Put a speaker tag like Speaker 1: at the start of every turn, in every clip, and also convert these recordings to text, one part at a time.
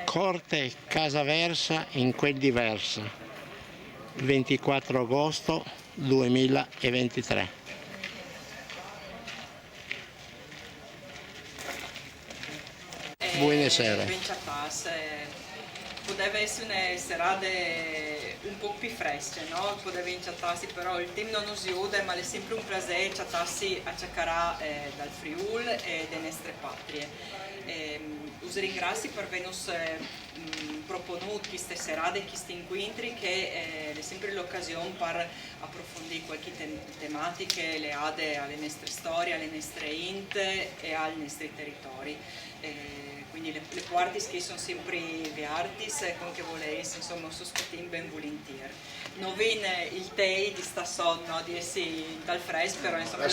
Speaker 1: Corte Casa Versa in quel diversa, 24 agosto 2023. Buonasera.
Speaker 2: Poteva essere una serata un po' più fresca, no? Poteva inciattarsi, però il team non si usa, ma è sempre un piacere inciattarsi a cercare dal Friul e delle nostre patrie. Us ringrazio per averci proponuto queste serate, questi incontri, che è sempre l'occasione per approfondire qualche tematiche legate alle nostre storie, alle nostre inte e ai nostri territori. Quindi le parti che sono sempre vertis e con che volete, insomma, sospettiamo ben volentieri. Non viene il tè di sta sonno di essere dal fresco, però insomma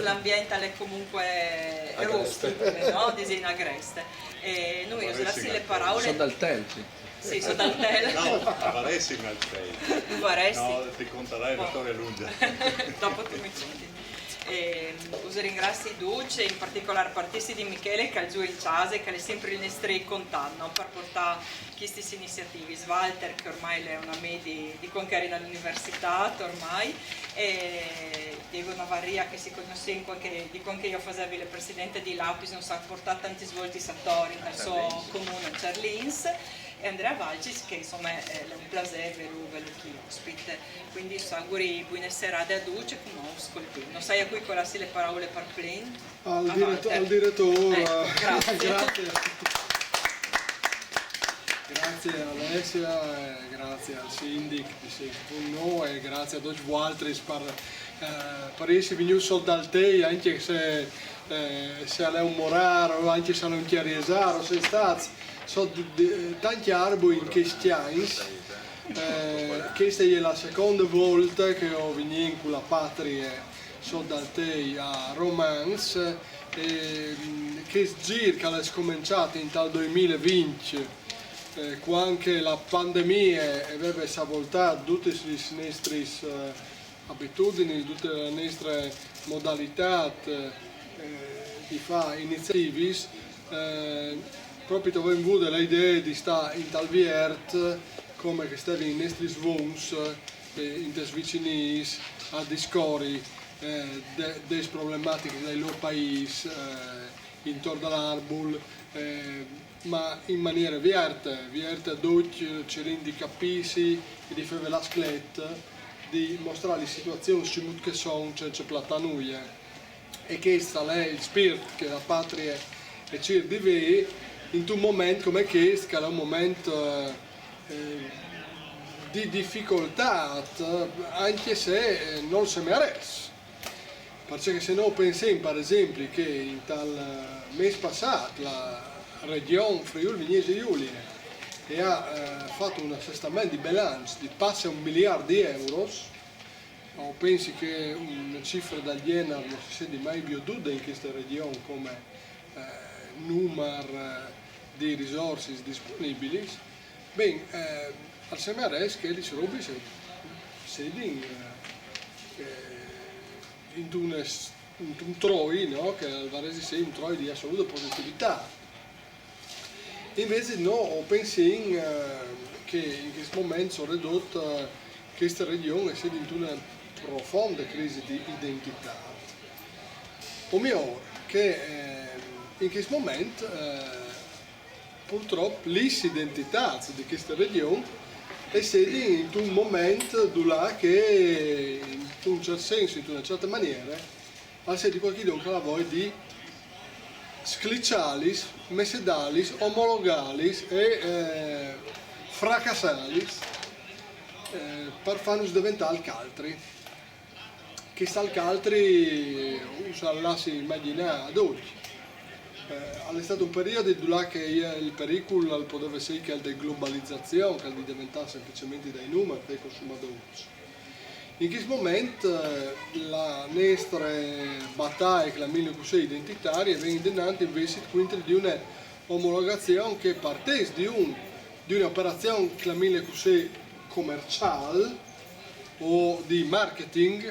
Speaker 2: l'ambiente è comunque rustico, no? Disegna agreste. E noi usiamo le parole.
Speaker 3: Sono dal tel,
Speaker 2: sì, sono dal tel.
Speaker 4: No, varessi al tè. No, ti conterai la storia lunga.
Speaker 2: Dopo tu mi conti. Us ringrazio Duce, in particolare partiti di Michele che è giù in Ciase, che è sempre il nostro contatto per portare queste iniziative. Walter, che ormai è una me di quando eri all'università ormai, e Diego Navarria, che si conosce di quando io facevo il presidente di Lapis, non sa portare tanti svolti sattori nel suo comune Cerlins, e Andrea Valcis, che insomma è un piacere ve lo chi ospite. Quindi vi auguri buona serata a Duce, come ascolti. Non sai a cui colassi le parole per Plin?
Speaker 5: Al direttore,
Speaker 2: grazie.
Speaker 5: Grazie a Alessia, grazie al Sindic di essere con noi e grazie a tutti gli altri per essere venuti dal te, anche se è un moraro, o anche se è un chiarisaro, se stati. Sono tanti arbori in questi anni, questa è la seconda volta che ho venuto con la patria sono dal te a Romance, che giro che è cominciato in tal 2020, quando la pandemia aveva savoltato tutte le nostre abitudini, tutte le nostre modalità di fare iniziative. Proprio dove in vuole l'idea di stare in tal viert come che stavi in nostri svons in des vicinisi a discorri delle problematiche del loro paese intorno all'arbol, ma in maniera vierte dove ci rendi capisi e di fare la scletta, di mostrare le situazioni che sono senza platanuia, e questo è il spirito che la patria è cerca di vedere in un momento come questo, che è un momento di difficoltà, anche se non si merece. Perché se noi pensiamo, per esempio, che in tal mese passato la regione Friuli Venezia Giulia ha fatto un assestamento di bilancio di passa $1 miliardo, o pensi che una cifra del genere non si sia mai più veduta in questa regione come numero di risorse disponibili, ben, al sembra che le robe siano in un troi, no? Che al Varese sia un troi di assoluta positività. Invece no, pensiamo che in questo momento sono ridotta questa regione sia in una profonda crisi di identità. O meglio, che in questo momento purtroppo l'identità di questa regione è in un momento dove che in un certo senso, in una certa maniera, ha di qualcuno che la voglia di scliccialis, messedalis, omologalis e fracassalis per farci diventare caltri. Che sta al caltri non si immaginare ad oggi. È stato un periodo in cui il pericolo poteva essere che di globalizzazione, che di diventare semplicemente dei numeri dei consumatori. In questo momento la nostra battaglia, la mille identitaria, viene dinanzi invece di una omologazione che parte di un'operazione che la mille commerciale o di marketing,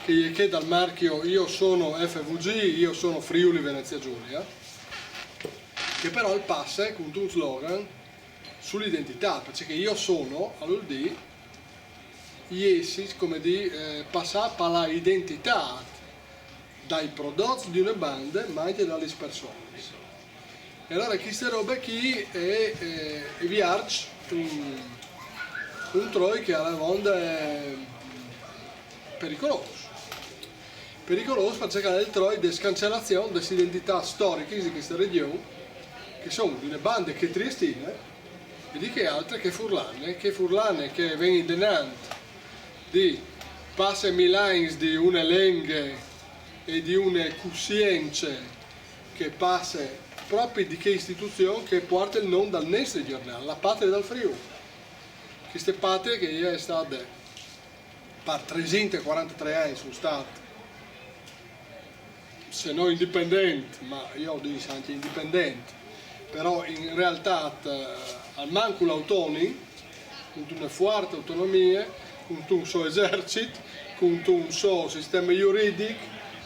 Speaker 5: che dal marchio io sono FVG, io sono Friuli Venezia Giulia, che però il passa con un slogan sull'identità, perché io sono, allora di, iesi, come di, passare per l'identità dai prodotti di una banda, ma anche dalle persone. E allora queste robe qui è viaggi un troi che alla volta è pericoloso. Pericoloso perché è il troi di scancellazione delle identità storiche di questa regione, che sono delle bande che triestine e di che altre che furlane che vengono da Nantes di passe milani di una lingua e di una coscienza che passa proprio di che istituzione che porta il nome dal nostro giornale, la patria del Friuli. Queste patrie che è stata per 343 anni sono state, se non indipendenti, ma io dico anche indipendenti, però in realtà al manco l'autonomi, con una forte autonomia, con un suo esercito, con un suo sistema giuridico,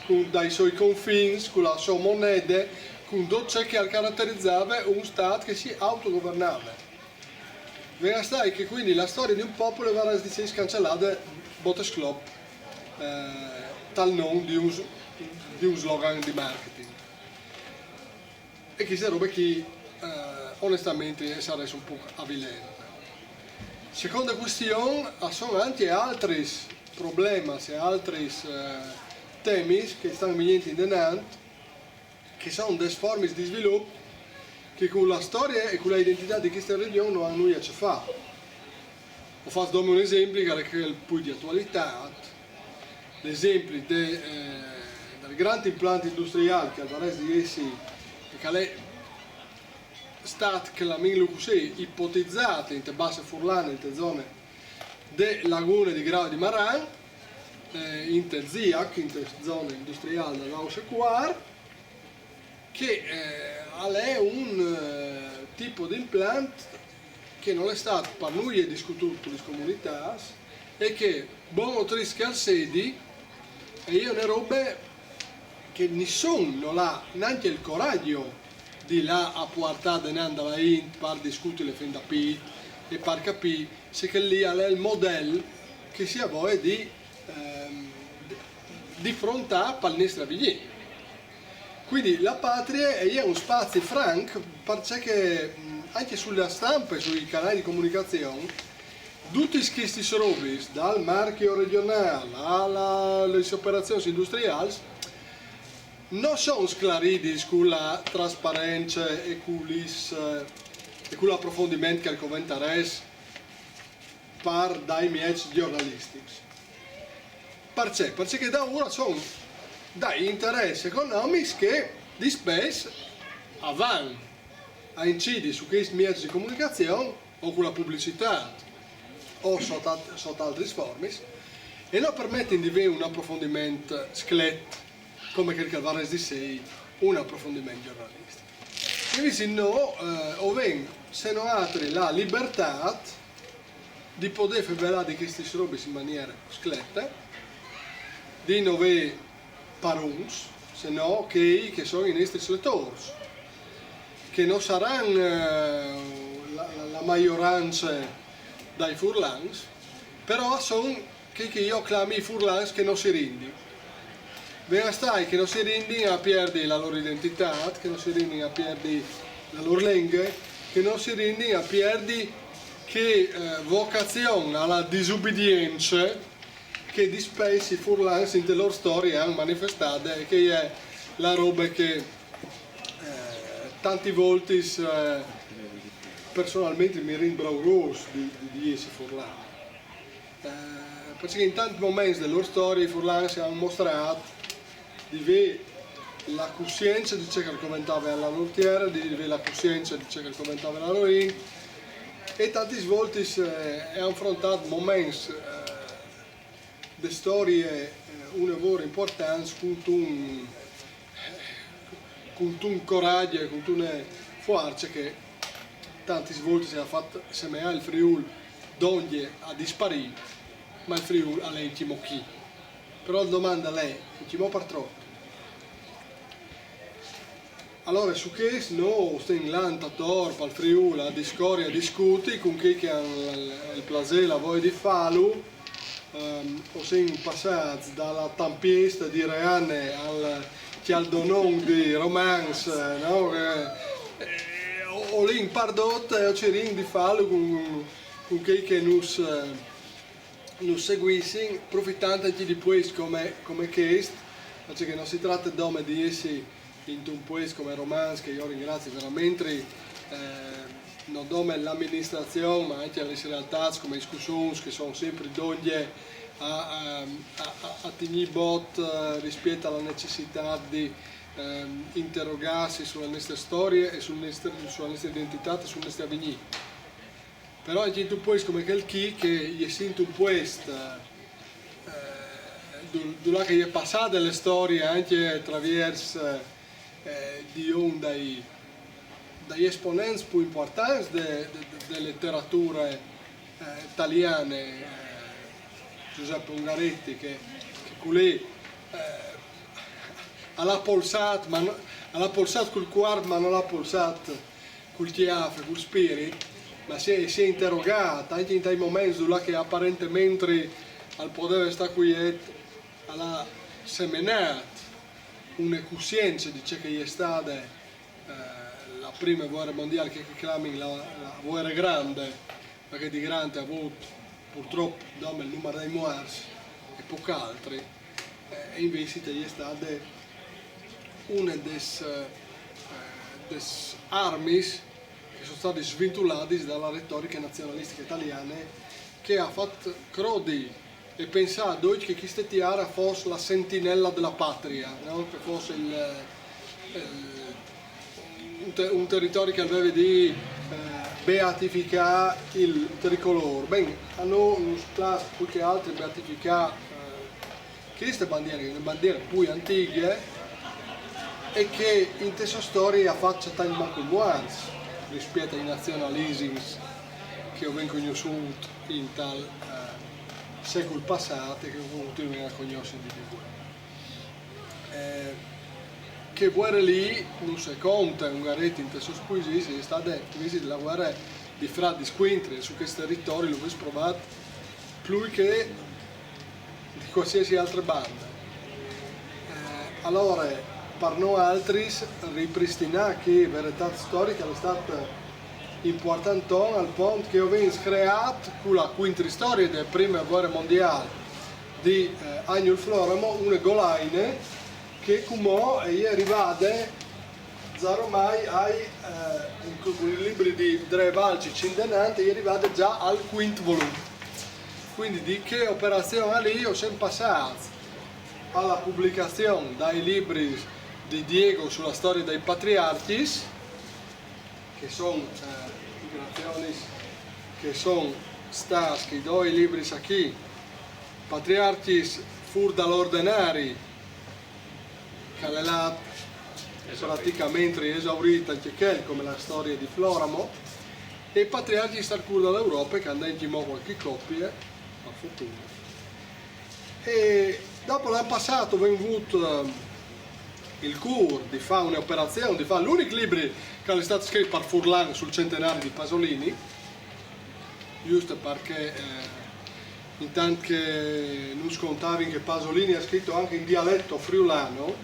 Speaker 5: con dai suoi confini, con la sua moneta, con tutto ciò che caratterizzava un Stato che si autogovernava. Vera sta è che quindi la storia di un popolo va a essere scancellata bottesclop, tal nome di un slogan di marketing. E questa roba che onestamente sarebbe un po' avvilente. Seconda questione, sono anche altri problemi e altri temi che stanno venendo in Nantes, che sono delle forme di sviluppo che con la storia e con l'identità di questa regione non hanno nulla a che fare. Ho fatto un esempio che è poi di attualità, l'esempio dei grandi impianti industriali che al di essi che è stato ipotizzato in basse furlane, in zone delle lagune di Grave di Maran, in Ziac, in zone industriali dell'Ausequar, che è un tipo di impianto che non è stato per noi discusso con le comunità e che buono trische al sedi e io ne robe che nessuno non ha neanche il coraggio di là a portare denanda la in per discutere fin da P e per capire se che lì è il modello che si ha voglia di fronte per il nostro vicino. Quindi la patria è un spazio franco perché anche sulla stampa e sui canali di comunicazione tutti questi robi, dal marchio regionale alle operazioni industriali, non sono sclariti con la trasparenza e con l'approfondimento che il interessa per dai mezzi giornalistici. Perché? Perché da ora sono dai interessi economici che di spesso vanno a incidere su questi mezzi di comunicazione o con la pubblicità o sotto altre forme e non permettono di avere un approfondimento scheletro come che il Calvares di sei un approfondimento giornalistico. Invece no, se non altri la libertà di poter fare di questi robe in maniera scheletta, di non avere paruns, se no che sono i nostri lettori, che non saranno la maggioranza dai furlans, però sono che io chiamo i furlans che non si rendono. Vera stai che non si rendono a perdere la loro identità, che non si rendono a perdere la loro lingua, che non si rendono a perdere che vocazione alla disobbedienza che di spesso i furlans in loro storie hanno manifestato e che è la roba che tanti volte personalmente mi rimbrauroso di essi furlani. Perché in tanti momenti delle loro storie i furlans hanno mostrato di avere la coscienza di ciò che commentava alla loro terra, di avere la coscienza di ciò che commentava alla loro in e tanti volte hanno affrontato momenti di storie un lavoro importante con un coraggio e con una forza che tanti volte si è fatto sembrare il Friuli donde a disparire, ma il Friuli a lei intimo chi. Però la domanda a lei, intimo per troppo. allora su questo noi stiamo l'antator per il Friuli a discorrere, a discutere con chi che ha il piacere la voglia di farlo. Siamo passati dalla tempesta di Reane al Chialdonon di Romance, no? Ho lì impardotto e ho cercato di farlo con chi che nos seguiscono, approfittando anche di questo come questo, perché non si tratta di essere in un paese come Romance, che io ringrazio veramente, non solo l'amministrazione, ma anche le realtà come discussioni che sono sempre donne a tenere bot rispetto alla necessità di interrogarsi sulle nostre storie e sulla nostra identità e sul nostro avvenire. Però anche in un paese come quel che gli sento un paese dove è passata le storie anche attraverso di dagli esponenti più importanti delle letterature italiane, Giuseppe Ungaretti, che lì ha polsato col cuore, ma non l'ha polsato col chiave, col spirito, ma si è interrogata anche in quei momenti dove che apparentemente al potere sta qui ha seminato una coscienza di ciò che è stata la prima guerra mondiale, che chiamiamo la guerra grande, perché di grande ha avuto purtroppo il numero dei morti e pochi altri, e invece è stata una delle armi che sono state sventolate dalla retorica nazionalistica italiana, che ha fatto credere e pensato che questa tiara fosse la sentinella della patria, no? Che fosse un territorio che aveva di beatificare il tricolore. Bene, hanno un class più che altro beatificare queste bandiere, che sono bandiere più antiche e che in questa storia faccia tanto manco buoni rispetto ai nazionalismi che vengono conosciuti in tal secolo passato e che continuano a conoscere di più. Che guerra lì non si conta Ungaretti in questo poesie, è stata invece la guerra di frati squintri su questo territorio, lo avete provato più che di qualsiasi altra banda. Allora, per noi altri, ripristinare che verità storica è stata importante al punto che abbiamo creato con la quinta storia della prima guerra mondiale di Agnul Floramo una golaine che come è arrivata ormai con i libri di Dre Valci Cindenante è arrivata già al quinto volume. Quindi di che operazione lì ho sempre passato alla pubblicazione dai libri di Diego sulla storia dei patriarchi, che sono che sono stati due libri qui, Patriarchis fur dall'ordinari, che è là praticamente esaurita anche quel, come la storia di Floramo, e Patriarchis al cur dall'Europa, che andò in giro qualche coppia a futuro. E dopo l'anno passato abbiamo avuto il cur di fare un'operazione, di fare l'unico libro che è stato scritto per Furlan sul centenario di Pasolini, giusto perché intanto che non scontavi che Pasolini ha scritto anche in dialetto friulano,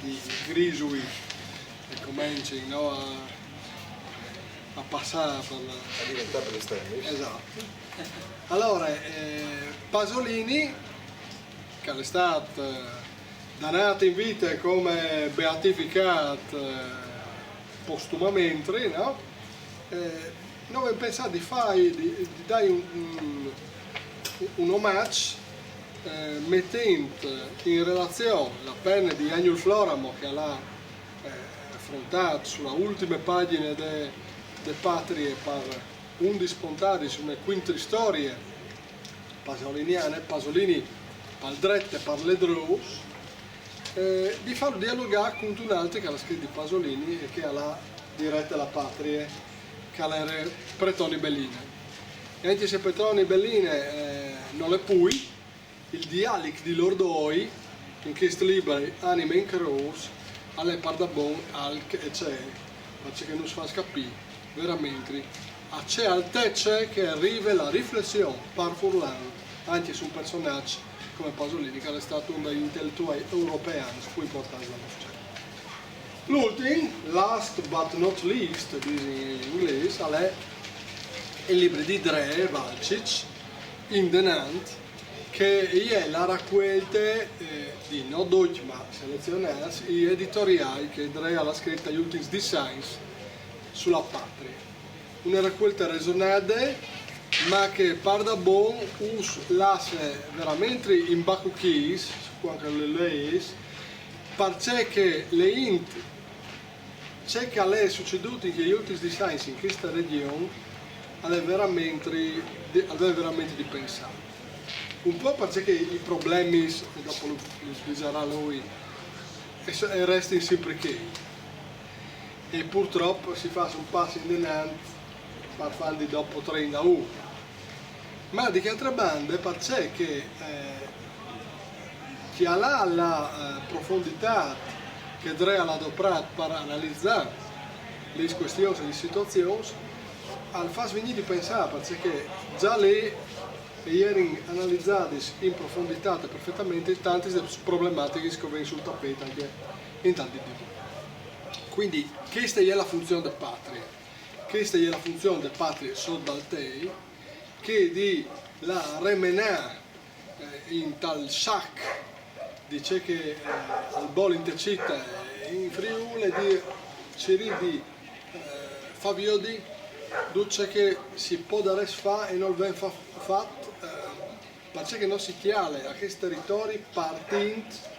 Speaker 5: di Grisui, e cominci no, a passare per la...
Speaker 3: a diventare per l'estremo.
Speaker 5: Esatto. Allora, Pasolini, che è stato dannato in vita come beatificato postumamente, no? Noi abbiamo pensato di dare un omaggio mettendo in relazione la penna di Agnul Floramo, che l'ha affrontato sulla ultima pagina de Patrie per 11 puntati su una quinta storia pasoliniane, Pasolini al dretto e per le drus, di farlo dialogare con un altro che ha scritto di Pasolini e che ha la diretta la patria, che era Pretoni Belline. E anche se Pretoni Belline non è poi, il dialetto di Lordoi, in questo libro Anime in Cross, alle pardabon alc e c'è, perché non si fa capire veramente, c'è al te c'è che arriva la riflessione par Furlan, anche su un personaggio come Pasolini, che è stato uno degli intellettuali europei più importanti della nostra. L'ultimo, last but not least, in inglese, è il libro di Dre Valcic, In the Nant, che è la raccolta di non tutti, ma selezionati, gli editoriali che Dre ha scritto agli ultimi designs sulla patria. Una raccolta resonante, ma che par da buon lascia veramente in baccuchis, quando le leis, perché le int c'è che è succeduto negli ultimi designs in questa regione, aveva veramente di pensare. Un po' perché i problemi, e dopo lo spiegherà lui, restano sempre che. E purtroppo si fa un passo in avanti per farli dopo 31. Ma di che altre bande, perché chi ha la profondità che Dre ha adoperato per analizzare le questioni e le situazioni, al fa venire di pensare, perché già lì erano analizzate in profondità perfettamente tante problematiche che vengono sul tappeto anche in tanti tipi. Quindi questa è la funzione della patria, questa è la funzione della patria soldaltei, che di la remenà in tal sac dice che al bol in città in Friuli di Ciri di Fabiodi dice che si può dare fa e non viene fatto perché non si chiale a questi territori partendo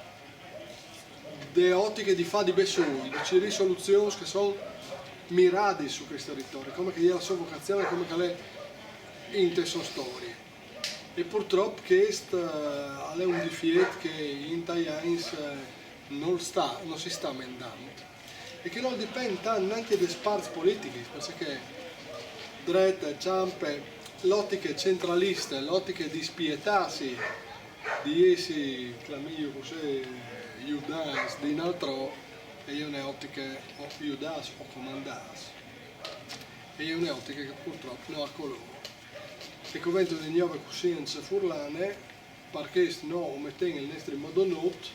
Speaker 5: da ottiche di fa di Bessui, di Ciri soluzioni che sono mirate su questi territori, come che è la sua vocazione, come che è in te sue storie. E purtroppo questo è un difetto che in Italiani non si sta amendando e che non dipende neanche da spazi politici, perché dritte, ciampe, l'ottica centralista, l'ottica di spietarsi, di essere, clameglio così, Judas, di un altro, è un'ottica o Judas o comandas, è un'ottica che purtroppo non ha colore. E convento di nuove coscienze furlane, perché no mettendo il nostro modo not,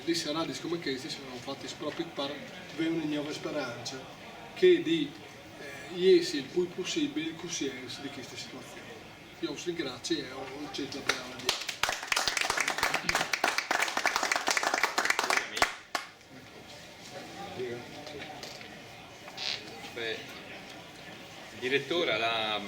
Speaker 5: lì sarà di come questi sono fatti proprio per avere una nuova speranza, che di essere il più possibile coscienza di queste situazioni. Io vi ringrazio e ho ceduto la parola a
Speaker 3: Dio. Il direttore ha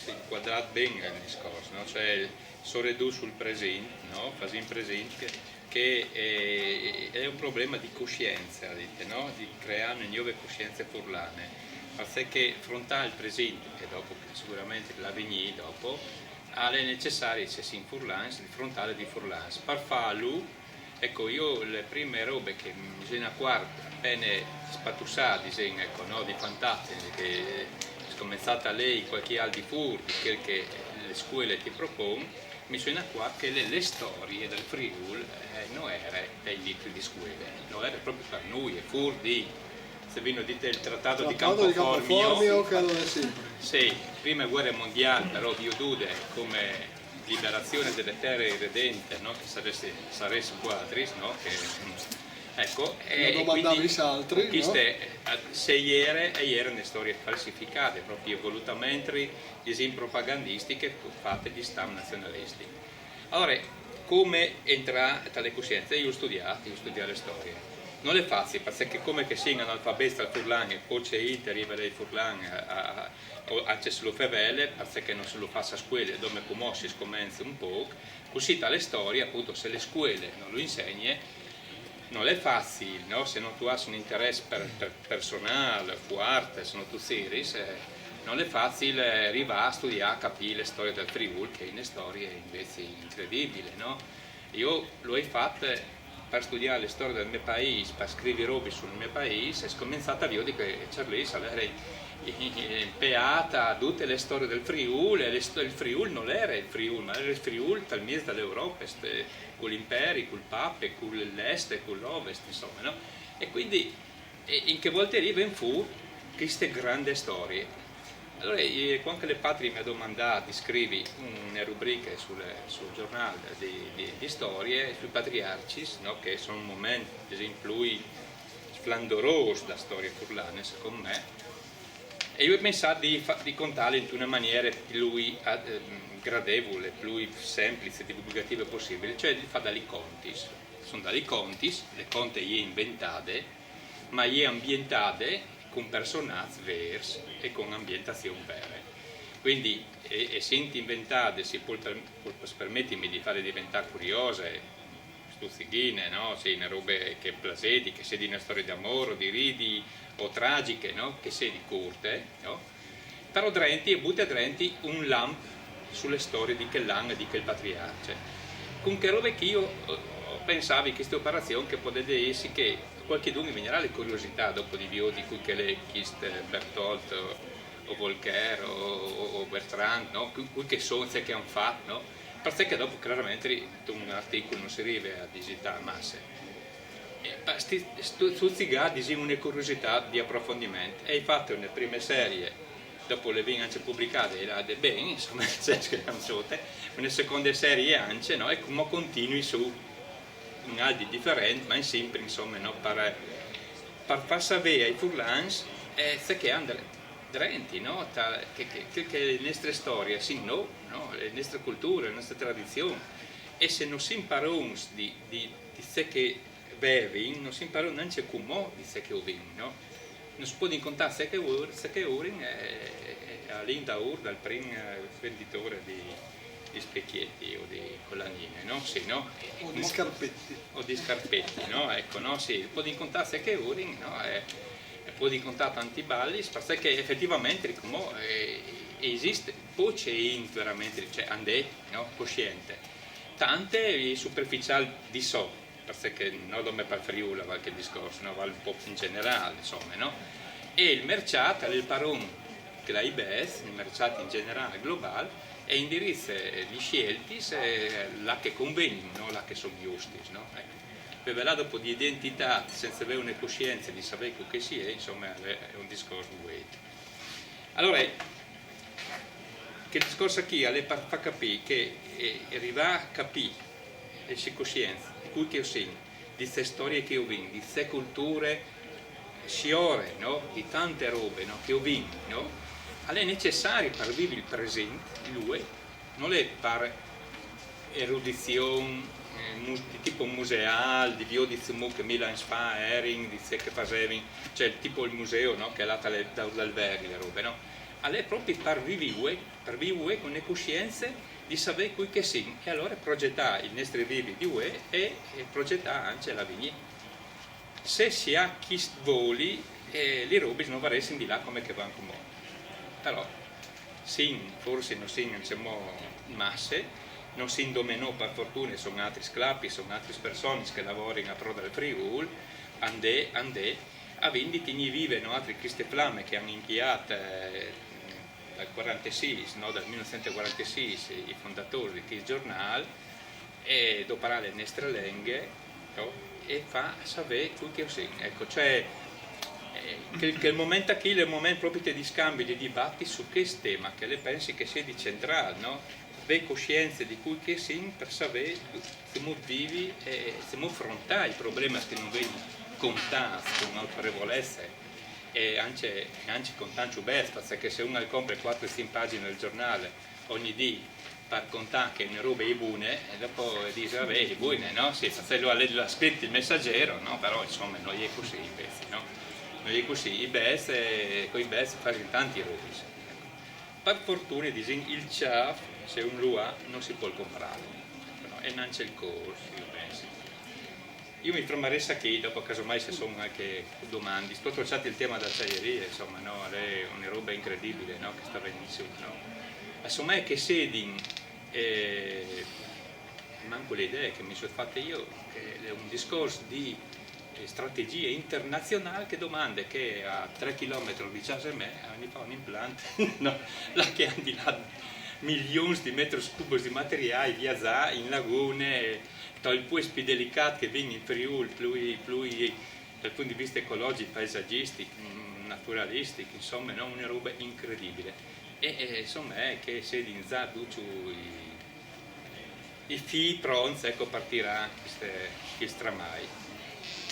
Speaker 3: inquadrato bene il discorso, no? Cioè sorredù sul presente, no? Fasi in presente che è un problema di coscienza, dite, no? Di creare nuove coscienze furlane, perché frontare il presente e dopo sicuramente l'avvenire dopo è necessario se si in furlans, di frontale di furlans. Per farlo, ecco, io le prime robe che bisogna guardare appena spatussati, ecco, no? Di fantastiche che è cominciata lei qualche anno di fur, di quel che le scuole ti propongono, mi suona qua che le storie del Friuli non erano dei libri di scuole, non era proprio per noi, è fur di, se vino dite il trattato di Campoformio,
Speaker 5: che allora è sempre.
Speaker 3: Sì, prima guerra mondiale, però io dude come liberazione delle terre redente, no? Che saresse quadris, no? Che, ecco,
Speaker 5: e quindi
Speaker 3: altri, queste erano storie falsificate proprio volutamente disegni propagandistiche fatte di stam nazionalisti. Allora, come entra tale coscienza? Io ho studiato le storie. Non è facile, perché come che si analfabeti al furlan e poi c'è arriva dai furlan anche se lo favele, perché non se lo fa a scuole dove conosci scomenza un po', così tale storia, appunto, se le scuole non lo insegnano, non è facile, no? Se non tu hai un interesse personale, forte, se non tu seris, non è facile arrivare a studiare, a capire le storie del Friuli, che è una storia invece incredibile, no? Io lo ho fatto per studiare le storie del mio paese, per scrivere robe sul mio paese, e ho cominciato a dire che Charlie era impeata tutte le storie del Friuli, e il Friuli non era il Friuli, ma era il Friuli tal mese dall'Europa, con gli imperi, col Pape, con l'Est e con l'Ovest, insomma, no? E quindi in che volte lì ben fu queste grandi storie. Allora, quando le patrie mi ha domandato, scrivi una rubrica sul giornale di storie sui patriarci, no? Che sono un momento, ad esempio, lui splendoroso da storia furlane, secondo me, e io ho pensato di contarle in una maniera più gradevole, più semplice, divulgativa possibile, cioè di fare dagli contis. Sono dagli contis, le conte io inventate, ma io ambientate con personaggi veri e con ambientazioni vere. Quindi, essendo inventate, si può permettermi di fare diventare curiose, stuzzichine, no? Sì, una robe che plasedi, che sia di una storia d'amore, di ridi, o tragiche, no? Che sia di corte, no? Però drenti e butte drenti un lamp sulle storie di quell'anno e di quel patriarca. Con che robe che io pensavo in questa operazione che potete essere che qualche dunque mi le curiosità dopo di bio di cui che le chiste Bertolt o Volcker o Bertrand, no? Cui che sono che hanno fatto, no? Perché dopo chiaramente un articolo non si arriva a digitare masse. Stuzzigà una curiosità di approfondimento e hai fatto una prima serie dopo le vince pubblicate era bene, insomma, una seconda serie anche, no? E come continui su un altri differenti, ma sempre, insomma, no? Per far sapere ai furlans che hanno drenti, no? Che le nostre storie si no? Le nostre culture, le nostre tradizioni, e se non si imparano di sé che bevi, non si impara neanche come di sé che ovin, no? Non si può incontrare sé che urin all'inda dal primo venditore di specchietti o di collanine, no? Sì, no?
Speaker 5: O di scarpetti.
Speaker 3: O di scarpetti, no? Ecco, no? Sì, può incontrare sé che urin, no? Può incontrare tanti balli, perché effettivamente esiste, poi c'è veramente, cioè andè, no? Cosciente, tante superficiali di so, perché non come per Friuli qualche discorso, no? Vale un po' in generale, insomma, no? E il mercato, il paron che la IBS, il mercato in generale globale, e indirizza gli scelti là che convengono, no? Là che sono giusti, no? Ecco. Per là dopo di identità, senza avere una coscienza di sapere che si è, insomma, è un discorso weight. Allora, che il discorso qui fa capire che arriva a capire e si coscienza di cui che io sono, di queste storie che io vinco, di queste culture sciore, no? Di tante robe, no? Che io vinco, no? È necessario per vivere il presente di lui, non è per erudizione di tipo museale, di bio di che Milan fa, Hering, di sé che facevi, cioè tipo il museo, no? Che è là dall'albergo, le robe, no? È proprio per vivere con le coscienze di sapere qui che si, e allora progettare i nostri vivi di UE e progettare anche la vigna. Se si ha chi voli, le robe non varessero di là come che vanno come. Però, forse non si siamo masse, non si indomenò per fortuna, sono altri sclappi, sono altre persone che lavorano a pro del Friuli, andè, a venditi ne vivono altri queste flamme che hanno impiato dal 46, no? Dal 1946 i fondatori di questo giornale, e dopo le nostre lingue, no? E fa sapere quel che si. Ecco, cioè che il momento qui è il momento proprio di scambio, di dibattiti su questo tema, che le pensi che sia di centrale, no? Avere coscienza di cui che si per sapere come vivi e come affrontare i problemi che non vengono contati con autorevolezza e anche con tanto best, perché se uno compra 4-5 pagine del giornale ogni dì per contare che le robe è buone e dopo dice vabbè è buone, no? Sì, se lo ha scritto il messaggero, no? Però insomma non è così i pezzi, no? Non è così, i best con i best fanno tanti robe. Per fortuna dicono il ciaf, se un lo ha non si può comprare, no? E non c'è il corso, io penso. Io mi fermerei qui, dopo casomai se sono anche domande. Sto tracciato il tema dell'acciaieria, insomma, no? È una roba incredibile, no? Che sta benissimo, no? Ma insomma è che Sedin, manco le idee che mi sono fatte io, che è un discorso di strategie internazionali che domande che a 3 km di casa me hanno fatto un impianto no, là che hanno di là milioni di metri cubi di materiale viaggiare in lagune il puespi delicato che viene in Friuli più dal punto di vista ecologico, paesaggistico, naturalistico, insomma no? Una roba incredibile e insomma è che se di i figli pronti ecco partirà questo tramai.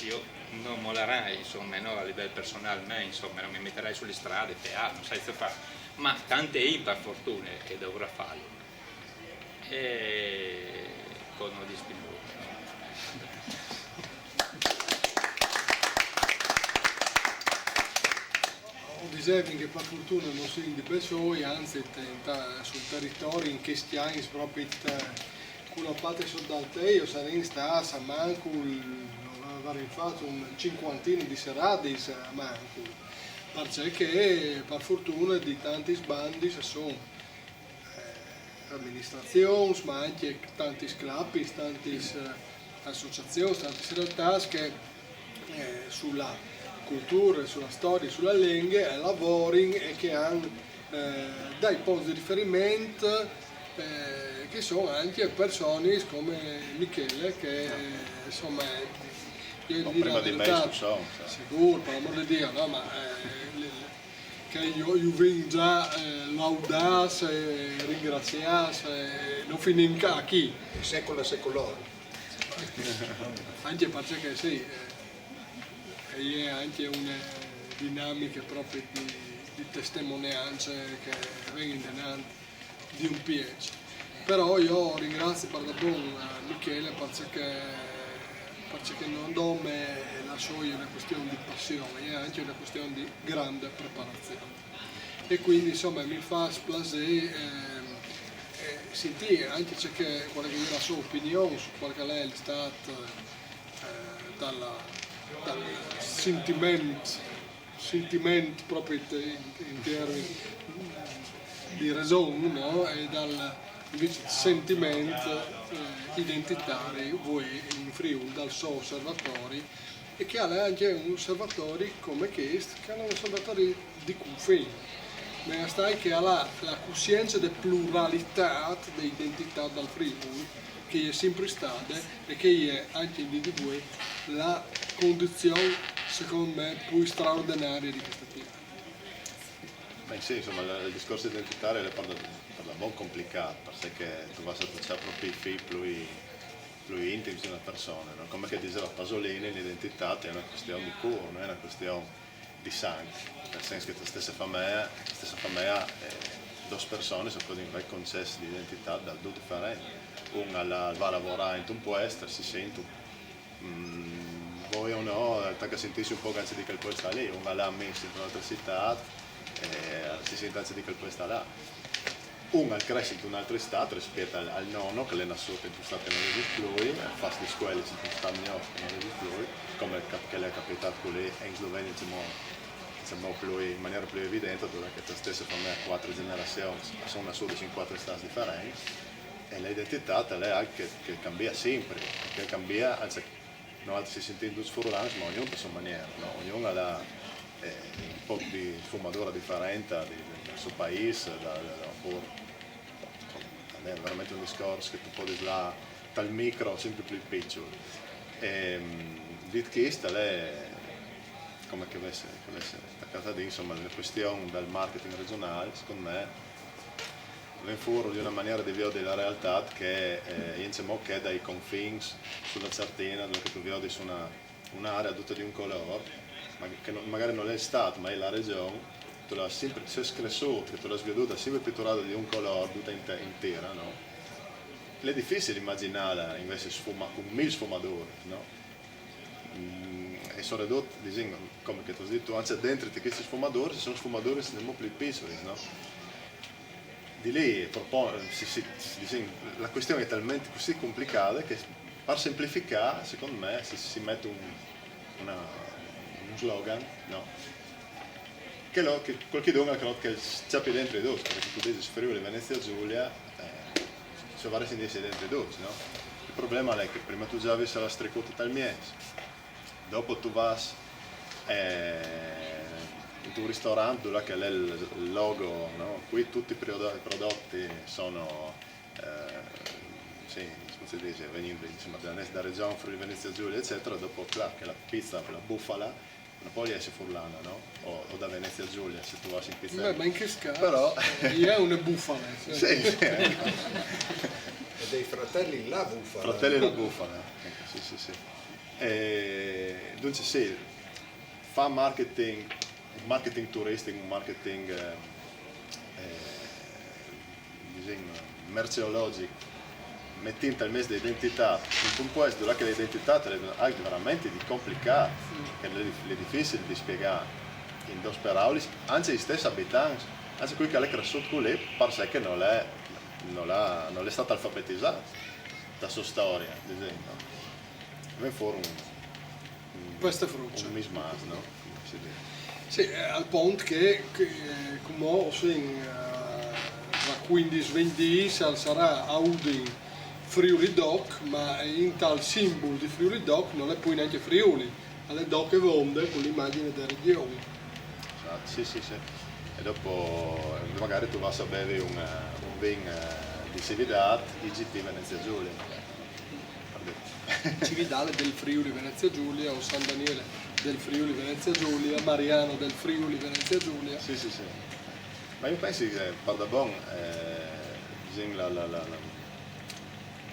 Speaker 3: Io non mollerai insomma no, a livello personale insomma non mi metterai sulle strade non sai se fa ma tante per fortuna che dovrà farlo e con un distinguo
Speaker 5: Dicevi che per fortuna non si di Besoi, anzi sul territorio in questi anni proprio con la parte soldate sarei stata a Manco avrei fatto un cinquantino di serate a Manco perché per fortuna di tanti sbandi sono amministrazioni ma anche tanti sclappi, tante associazioni, tante realtà che sulla cultura, sulla storia, sulla lingua e lavori e che hanno dei punti di riferimento che sono anche persone come Michele che insomma
Speaker 6: prima di me sono
Speaker 5: sicuro, per l'amor di Dio, no, ma che io vengo già laudasse, ringraziasse, non finisco a chi?
Speaker 7: Secolo secolare.
Speaker 5: Anche perché sì, è anche una dinamica proprio di testimonianze che vengono di un piacere. Però io ringrazio per Michele perché non dome la sua è una questione di passione, è anche una questione di grande preparazione. E quindi insomma mi fa piacere sentire anche che quella che è la sua opinione su quella che lei è stata dal sentimento proprio in termini di ragione, no? E dal invece sentimento identitario voi in Friuli dal suo osservatorio e che ha anche un osservatorio come questo, che è un osservatorio di confine, ma stai che ha la coscienza della pluralità dell'identità dal Friuli che è sempre stata e che è anche di voi la condizione secondo me più straordinaria di questa pietra.
Speaker 6: Beh sì, insomma il discorso identitario è un po' complicato perché tu vas a tracciare proprio i figli più intimi di una persona, no? Come che diceva Pasolini, l'identità è una questione di cuore, non è una questione di sangue, nel senso che la stessa famiglia due persone sono così in concessi di identità da due differenti. Una va a lavorare in un puesto, si sente voi o no, che sentissi un po' anzi di quel puesto lì, una l'ha messo in un'altra città, si sente anzi di quel puesto là. Una cresce in un altro stato rispetto al nonno che è nato in un stato che non esiste più, fa le scuole in un stato che non esiste più, come che le è capitato con lei in Slovenia in maniera più evidente, dove la stessa famiglia ha 4 generazioni, sono nascute in 4 stati differenti e l'identità è che cambia sempre, che cambia, anzi noi si sentono sfurlanti, ma ognuno a sua maniera, no? Ognuno ha un po' di sfumatura differente del suo paese, è veramente un discorso che tu puoi dire dal micro sempre più piccolo. Dit questo è come che avesse attaccata di insomma la questione del marketing regionale, secondo me viene fuori di una maniera di vedere la realtà che è dai confini sulla Sartina dove tu vedi su un'area tutta di un colore ma che magari non è stato ma è la regione tu l'hai sempre cresciuto, che tu l'hai veduta sempre pitturata di un colore tutta intera, no? È difficile immaginare invece con 1000 sfumatori, no? E sono ridotti, diciamo, come che tu hai detto, anzi dentro di questi sfumatori ci sono sfumatori molto più piccoli, no? Di lì la questione è talmente così complicata che per semplificare, secondo me, si mette un slogan, no? Che qualche domanda che c'è più dentro i due, perché tu dici Friuli, Venezia Giulia, sono vari indizi dentro i due, no? Il problema è che prima tu già avessi la strecota tal mese, dopo tu vas in un ristorante dove è il logo, no? Qui tutti i prodotti sono sì, come si dice, venendo da regione Friuli Venezia Giulia eccetera, dopo là, che la pizza, la bufala, poi esce furlana, no? O da Venezia Giulia se tu vai in pizzeria.
Speaker 5: Beh, ma in che scala?
Speaker 6: Però
Speaker 5: Io è una bufala.
Speaker 6: sì.
Speaker 7: E dei fratelli La Bufala.
Speaker 6: Fratelli La Bufala, ecco, sì. Dunque sì, fa marketing turistico, un marketing merceologico, mettendo il mese di identità, in un paese dove l'identità è veramente complicato, che è difficile di spiegare in due parole, anche gli stessi abitanti, anche quelli che è cresciuto con lei, pare che non è stato alfabetizzato da sua storia, ad esempio. Viene fuori un mismatch, no?
Speaker 5: Sì, al punto che come tra 15-20 anni sarà Audi Friuli Doc, ma in tal simbolo di Friuli Doc non è poi neanche Friuli, alle Doc e Vonde con l'immagine delle regioni.
Speaker 6: Esatto, sì. E dopo magari tu vai a bere un vin di Cividad, IGP Venezia Giulia.
Speaker 5: Cividale del Friuli Venezia Giulia o San Daniele del Friuli Venezia Giulia, Mariano del Friuli Venezia Giulia.
Speaker 6: Sì. Ma io penso che Pardabon,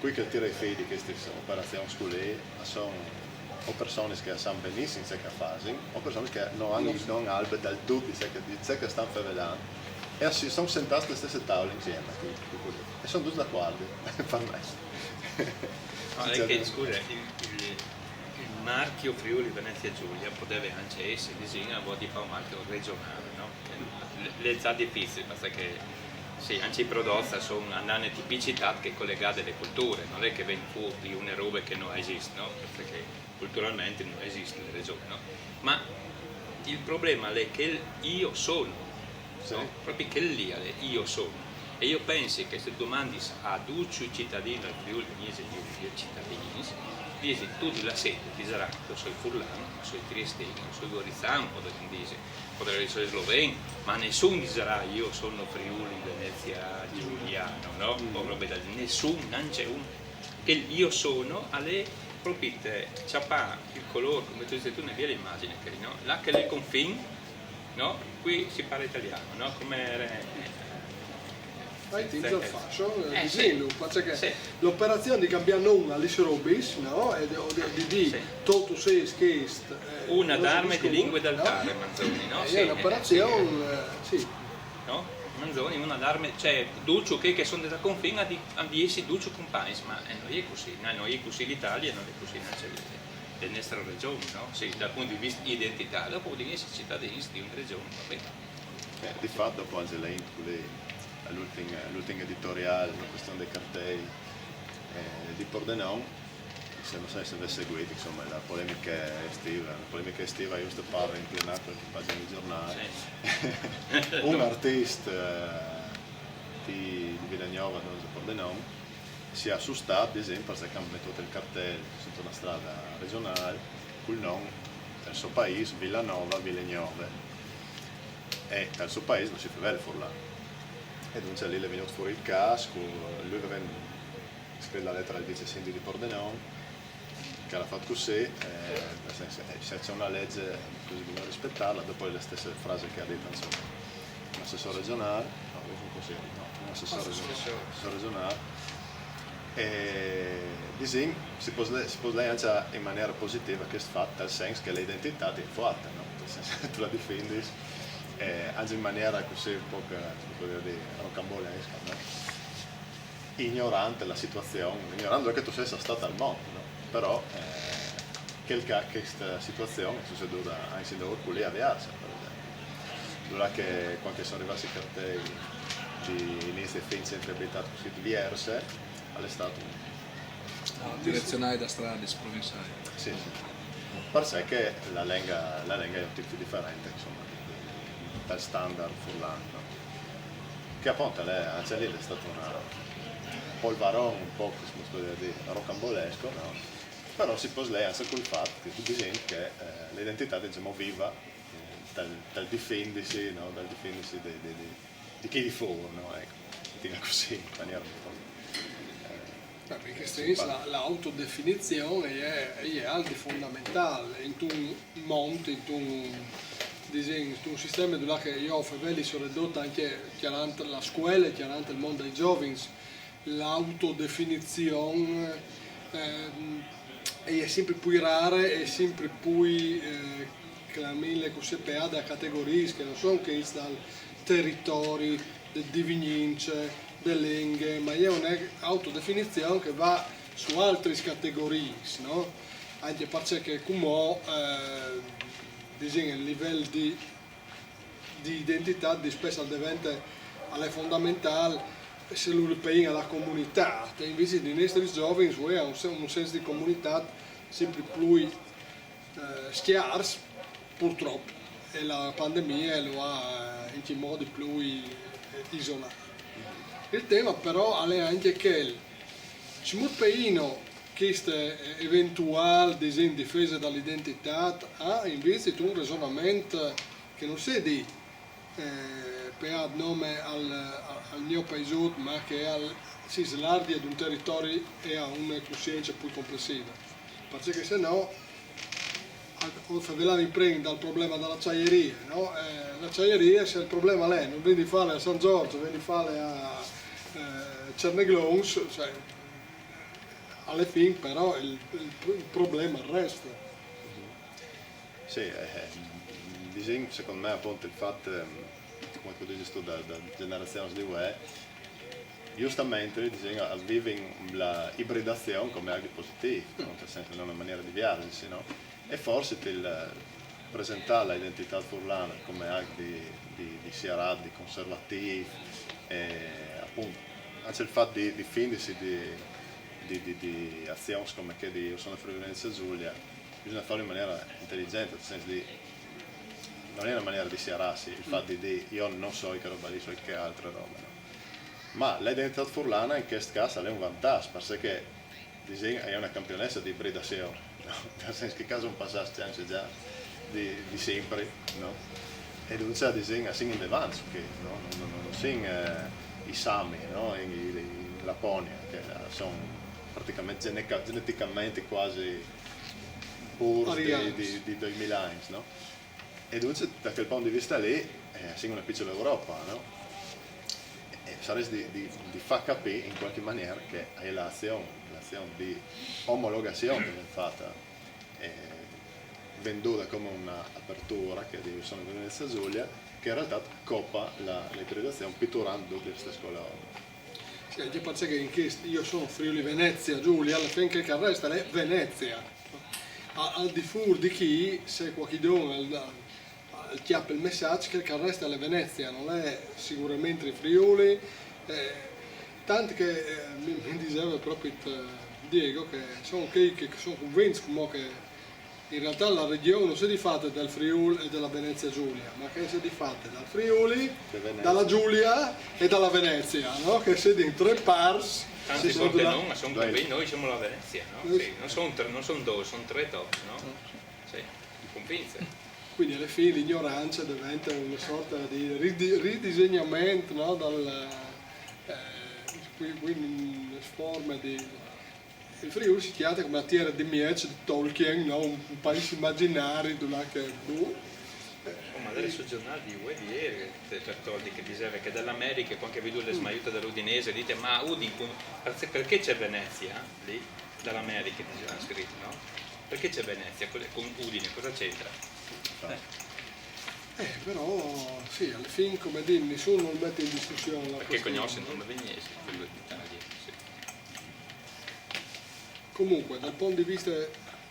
Speaker 6: qui che tira i figli di queste operazioni scolari sono o persone che sanno benissimo ciò che fanno, o persone che non hanno albe dal dubbio di ciò che stanno facendo. E sono sentati alle stesse tavole insieme. E sono tutti d'accordo, per me.
Speaker 3: Che, scusa, il marchio Friuli Venezia Giulia potrebbe anche essere disegnato di fare un marchio regionale, no? Le è difficile, perché sì, anche i prodotti sono una tipicità che è collegata alle culture, non è che viene fuori una roba che non esiste, no? Perché culturalmente non esiste nelle regioni, no? Ma il problema è che io sono, no? Proprio che lì è io sono. E io penso che se domandi a tutti i cittadini del Friuli Venezia Giulia, cittadini, dici tutti la sede, ti sarà, io sono furlano, sono triestino, sono gorizano, potrebbe essere sloveno, ma nessuno dirà io sono Friuli Venezia Giuliano, no? Nessuno, non c'è uno. Che io sono alle proprio ciapà, il colore, come tu dici tu, ne via l'immagine, no? Là che è il confine, no? Qui si parla italiano, no? Come
Speaker 5: Fai teams al fascio, disegno, perché l'operazione di cambiare nome all'Is Robis, no? E di tutto sei schist.
Speaker 3: Una d'arme di lingue d'altare, Manzoni, no?
Speaker 5: È un'operazione, sì.
Speaker 3: No? Manzoni, una d'arme, cioè, Duccio che sono da confine di essi Duccio compagni, ma non è così, non è così l'Italia, non è così la nostra regione, no? Sì, dal punto di vista identitario, dopo di essere cittadini di una regione, va bene.
Speaker 6: Di fatto, dopo Angelina, l'ultimo editoriale, la questione dei cartelli di Pordenone, se non so se avesse seguito, insomma, la polemica estiva io sto parlando in plenato qualche pagina di giornale. Un artista di Villanuova, di Pordenone, si è assustato, ad esempio, perché hanno messo il cartello sotto una strada regionale, col nome del suo paese, Villanova, Villanuova, e dal suo paese non si fa vedere Furlano. E dunque lì è venuto fuori il casco, lui aveva scritto la lettera al vice sindaco di Pordenone, che l'ha fatto così, se c'è una legge bisogna rispettarla, dopo le stesse frasi che ha detto insomma, un assessore regionale, un assessore regionale, e disegno si può dire anche in maniera positiva che è fatta, nel senso che l'identità è forte, no? Nel senso che tu la difendi. Anche in maniera così un po' rocambolesca, no? Ignorante la situazione, ignorando che tu sei stata al mondo, no? Però questa situazione è succeduta anche in Orculi a Viarsa, per esempio. Allora che quando sono arrivati i cartelli di inizio e fine sempre abitato così diverse, è stato
Speaker 8: direzionale da strade provinciali.
Speaker 6: Sì. Per sé che la lenga è un tipo differente, insomma, dal standard furlano, che appunto anche lì è stato un polvarone un po' come rocambolesco, no? però si pose anche col fatto che tu disegni che l'identità diciamo viva dal difendersi, no? Dal difendersi di chi di fuori, no? Ecco, dica così in maniera un po'.
Speaker 5: Perché stesso l'autodefinizione è anche fondamentale in un mondo, in un disegno, in un sistema dove che io ho sono ridotto anche chiaramente la scuola, chiaramente il mondo dei giovani, l'autodefinizione è sempre più rara e sempre più chiaramente così da categorie che non sono che dal territorio, del divinince, delle lingue, ma è un'autodefinizione che va su altre categorie, no? Anche perché come disegna il livello di identità di spesso diventa alle fondamentali se l'Europea la comunità, e invece di nostri giovani ha un senso di comunità sempre più scarso, purtroppo, e la pandemia lo ha in modi più isolati. Il tema però è anche che se un paese queste eventuali difese dall'identità ha invece un ragionamento che non si di per nome al mio paese ma che si slarga di un territorio e ha una coscienza più complessiva, perché se no vi prende dal problema dell'acciaieria, no? L'acciaieria se il problema è non vieni a fare a San Giorgio, vieni a fare a Cerneglons, cioè, alla fine però il problema resta.
Speaker 6: Sì, il disegno secondo me appunto il fatto, come tu dici tu, da generazione di UE, giustamente il disegno vive la ibridazione come algo positivo, no? Nel senso in una maniera di viaggi, no? E forse il presentare l'identità furlana come algo di siarad, di conservativo, appunto anche il fatto di difendersi di azioni come che di sono Friuli Venezia Giulia bisogna farlo in maniera intelligente, nel senso di non è una maniera di siararsi il fatto di io non so che roba lì, so che altre robe, no? Ma l'identità furlana in questo caso è un vantaggio perché è una campionessa di ibridazione, no? Nel senso che caso un passaggio anche già di sempre, no? E non c'è disegno in avanti, che no? non sono i Sami, no? in Lapponia, che sono praticamente geneticamente quasi pur di 2000 anni, no? E dunque da quel punto di vista lì sono una piccola Europa, no? E sarebbe di far capire in qualche maniera che è l'azione di omologazione che viene fatta venduta come un'apertura che sono in Venezia Giulia, che in realtà coppa l'ibridazione pitturando queste scuole.
Speaker 5: Sì, anche perché io sono Friuli Venezia Giulia, alla fine che resta è Venezia. Al di fuori di chi, se qualcuno chiappa il messaggio che il resta è Venezia, non è sicuramente i Friuli, tanto che mi diceva proprio Diego che sono convinto che in realtà la regione non si è fatta dal Friuli e dalla Venezia Giulia, ma che si è fatta dal Friuli, dalla Giulia e dalla Venezia, no? Che si in tre parts.
Speaker 3: Tanti volte no, ma sono convinti, noi siamo la Venezia, no? Sì, non sono due, sono tre top, no? Sì, convinti.
Speaker 5: Quindi alla fine l'ignoranza diventa una sorta di ridisegnamento, no? Quindi una forma di... Il Friuli si chiama come la terra di Miec, di Tolkien, no? Un paese immaginario dove che...
Speaker 3: ma adesso sul giornale di UE di ieri, Certoldi che diceva che dall'America, quando ha veduto le smaiute dell'Udinese, dite ma perché c'è Venezia lì? Dall'America diceva scritto, no? Perché c'è Venezia con Udine, cosa c'entra?
Speaker 5: Però sì, alla fine come dire, nessuno non mette in discussione la
Speaker 3: perché conosce il nome Vegnese, quello d'Italia, sì.
Speaker 5: Comunque, dal punto di vista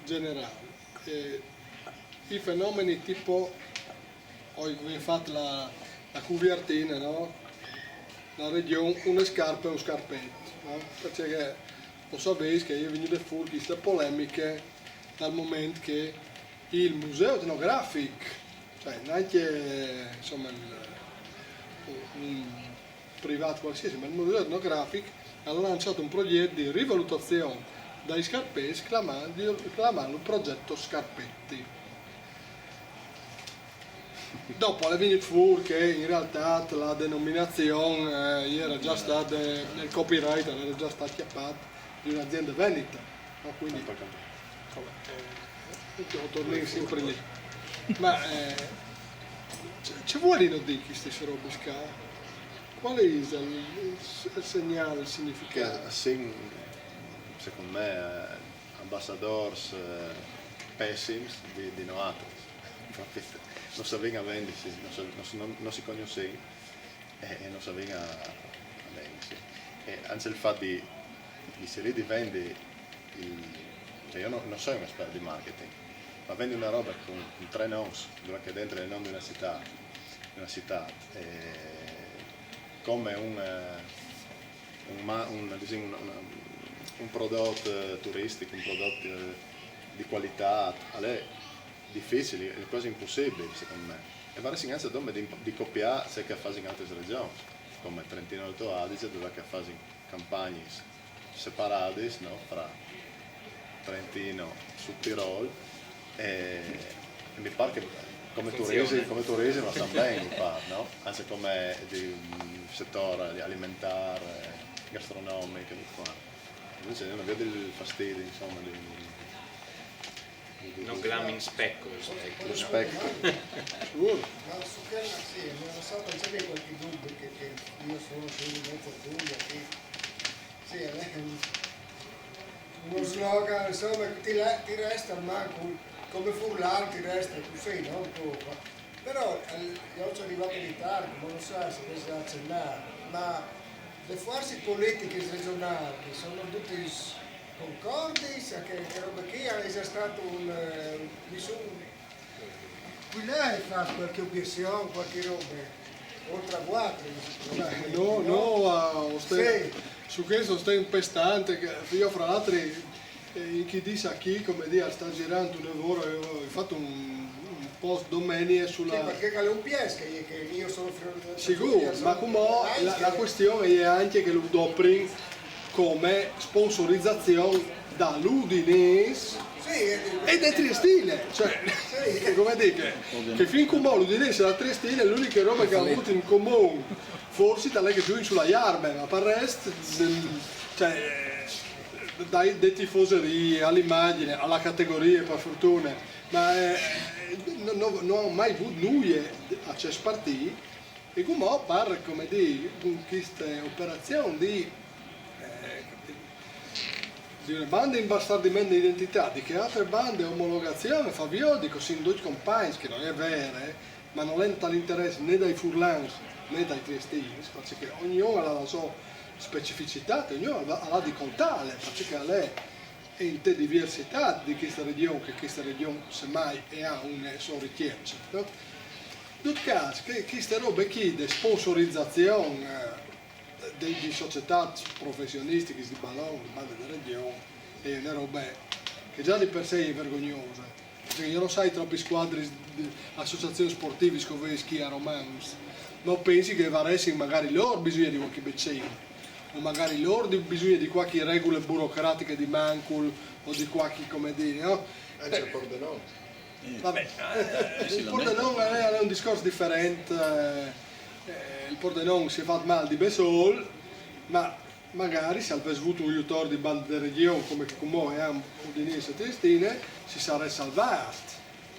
Speaker 5: generale, i fenomeni tipo, ho fatto la cuvertina, no? La regione, una scarpa e un scarpetto, no? Perché lo sapete che io vengo fuori queste polemiche dal momento che il museo etnografico, cioè neanche insomma un privato qualsiasi, ma il museo etnografico ha lanciato un progetto di rivalutazione dai Scarpesi chiamando il progetto Scarpetti. Dopo è venuto fuori che in realtà la denominazione era già stata, nel copyright era già stata chiappata di un'azienda veneta, no? Quindi torniamo sempre lì. Ma ci vuoi non dire queste robe sca? Qual è il segnale, il significato?
Speaker 6: Secondo me ambassadors pessimi di Noato. Non si venga a vendersi, non si conosce e non si venga a vendersi. E anzi il fatto di essere di vendere, cioè io non sono un esperto di marketing, ma vendi una roba con 3 nomi, dove che dentro il nome di una città come un prodotto turistico, un prodotto di qualità, è difficile, è quasi impossibile secondo me. E pare si anche di copiare ciò che fanno in altre regioni, come Trentino Alto Adige, dove che fanno campagne separate, no? Fra Trentino su Tirol e mi pare che come turismo sta bene, mi pare, no? Anche come di settore alimentare, gastronomico e qua. Invece non vedo il fastidio, insomma,
Speaker 3: non glamming speckles,
Speaker 6: lo specchio.
Speaker 9: Ma su quella sì, non so, c'è qualche dubbio che io sono in mezzo a Giulia, che sì, è uno slogan, insomma, ti resta manco come furlano, ti resta così, no? Un po'. Però io sono arrivato in ritardo, ma non so se riesco a accennare, ma le forze politiche regionali sono tutte concordi, che roba qui è già stato qui lei fa qualche obiezione, qualche roba, oltre a quattro.
Speaker 5: No,
Speaker 9: sì.
Speaker 5: Su questo sto impestante, che io fra l'altro chi dice chi, come dire, sta girando un lavoro, ho fatto un post domenica sulla...
Speaker 9: Sì, perché è un piesca, che io sono
Speaker 5: sicuro, ma come la questione è anche che lo dopri come sponsorizzazione dall'Udinese e da Triestine, cioè sì. Come dire che fin come l'Udinese e la Triestine è l'unica roba che ha avuto in comune, forse da lei che giù sulla Iarbe, ma per il resto, cioè, dai tifoserie all'immagine, alla categoria per fortuna, ma non ho mai avuto nulla a Cespartì e come pare, come dire, con questa operazione di una banda imbastardimento di identità, di che altre bande omologazione fa di così in due compagni, che non è vero, ma non è tale interesse né dai furlans né dai triestini, perché ognuno ha la sua specificità, ognuno ha la di contale, perché lei è in te diversità di questa regione, che questa regione semmai ha una sua richiesta. No? In tutto caso, che queste robe qui di sponsorizzazione di società professionistiche di ballone, di bande della regione, è una roba che già di per sé è vergognosa. Perché io non sai troppi squadre di associazioni sportive come schi a Romans, ma pensi che varesse magari loro bisogna di qualche beccino, o magari loro bisogna di qualche regole burocratiche di Mancul o di qualche, come dire, no?
Speaker 7: C'è il Pordenone.
Speaker 5: Vabbè, il Pordenone è un discorso differente. Il Pordenone si è fatto male di Besol, ma magari se avesse avuto un aiutore di banda di regione come è a Udinese e Triestine si sarebbe salvato,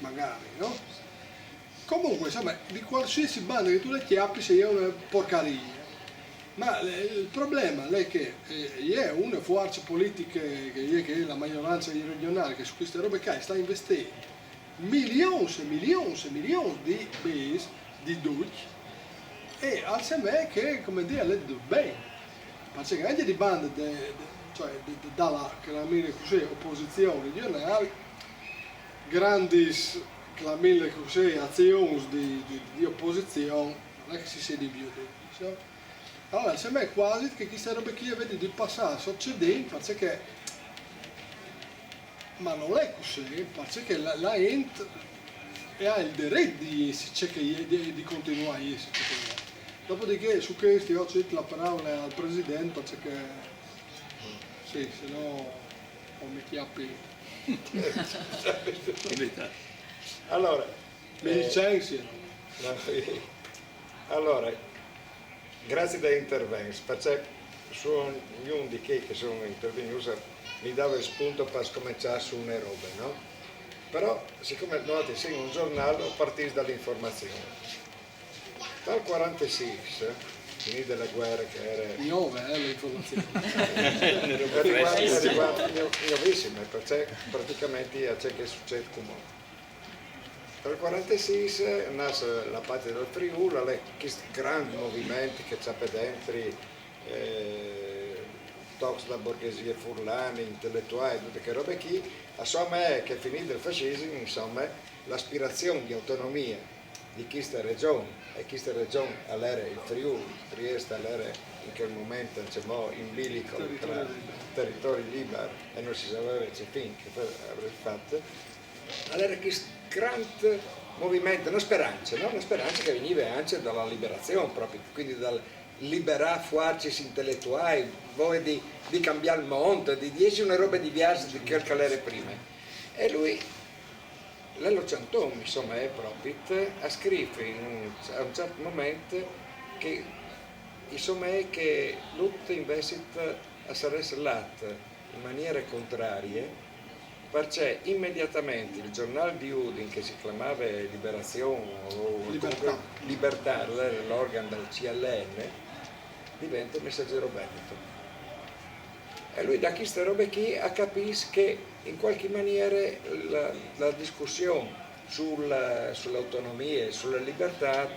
Speaker 5: magari, no? Comunque, insomma, di qualsiasi banda che tu le chiappi sei una porcaria. Ma il problema è che è una forza politica che è la maggioranza regionale che su queste robe qua sta investendo milioni e milioni di base di Dutch. E al me che, come dire, le do bene, perché anche di bande, cioè dalla opposizione regionale, grandi azioni di opposizione, non è che si sia diviso. Allora, al me quasi che queste robe qui vedi di passare succedendo, perché, ma non è così, perché la ent ha il diritto di continuare a essere. Dopodiché su questo io ho la parola al Presidente perché sì, se no come chiappi.
Speaker 7: Allora,
Speaker 5: Mi licenziano.
Speaker 7: allora, grazie dagli interventi, perché sono ognuno di che sono intervenuti mi dava il spunto per cominciare su una roba, no? Però, siccome noti sei un giornale, partito dall'informazione. Dal 46, finita la guerra che era...
Speaker 5: Nuove, le informazioni.
Speaker 7: Nuovissime, perché praticamente c'è che succede come. Dal 1946 nasce la parte del Friuli, questo grande movimento che c'è per dentro, tox da borghesia furlani, intellettuali, tutte che robe qui, insomma è che finito il fascismo, insomma, l'aspirazione di autonomia di questa regione, e questa regione all'era il Friuli, Trieste all'era in quel momento diciamo, in bilico tra territori liberi e non si sapeva c'è fin che avrebbe fatto, allora questo grande movimento, una speranza che veniva anche dalla liberazione proprio, quindi dal liberare forze intellettuali, voi di cambiare il mondo, di dirci una roba diversa di quel che era prima. E lui, Lello Ciantone, insomma, è proprio, ha scritto a un certo momento che, insomma, è che l'utto invece a essere lato in maniera contraria, perché immediatamente il giornale di Udine che si chiamava Liberazione o Libertà, l'organo del CLN, diventa Messaggero Veneto. E lui da queste robe qui ha capito che in qualche maniera la discussione sull'autonomia e sulla libertà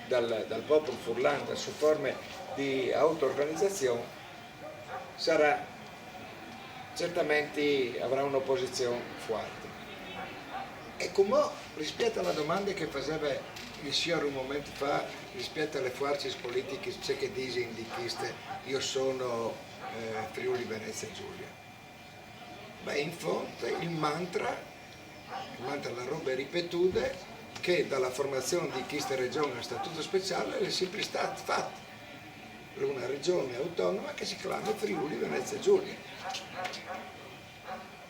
Speaker 7: dal popolo furlano, su forme di auto-organizzazione, sarà certamente avrà un'opposizione forte. E come rispetto alla domanda che faceva il signor un momento fa, rispetto alle forze politiche, c'è che dice di queste, io sono Friuli Venezia Giulia. Beh, in fondo il mantra, la roba ripetuta, che dalla formazione di questa regione a statuto speciale è sempre stata fatta. Una regione autonoma che si chiama Friuli Venezia Giulia.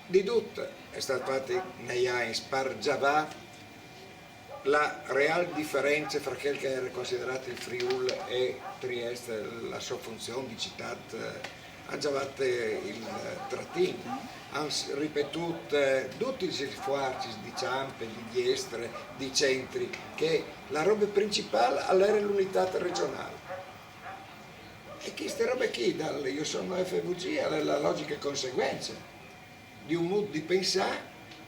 Speaker 7: Di tutto è stato fatto negli anni spargiava la reale differenza fra quel che era considerato il Friuli e Trieste, la sua funzione di città, hanno già fatto il trattino, hanno ripetuto tutti gli sforzi di Ciampe, di Diestre, di Centri, che la roba principale era l'unità regionale. E queste robe qui, io sono FVG, è la logica conseguenza di un modo di pensare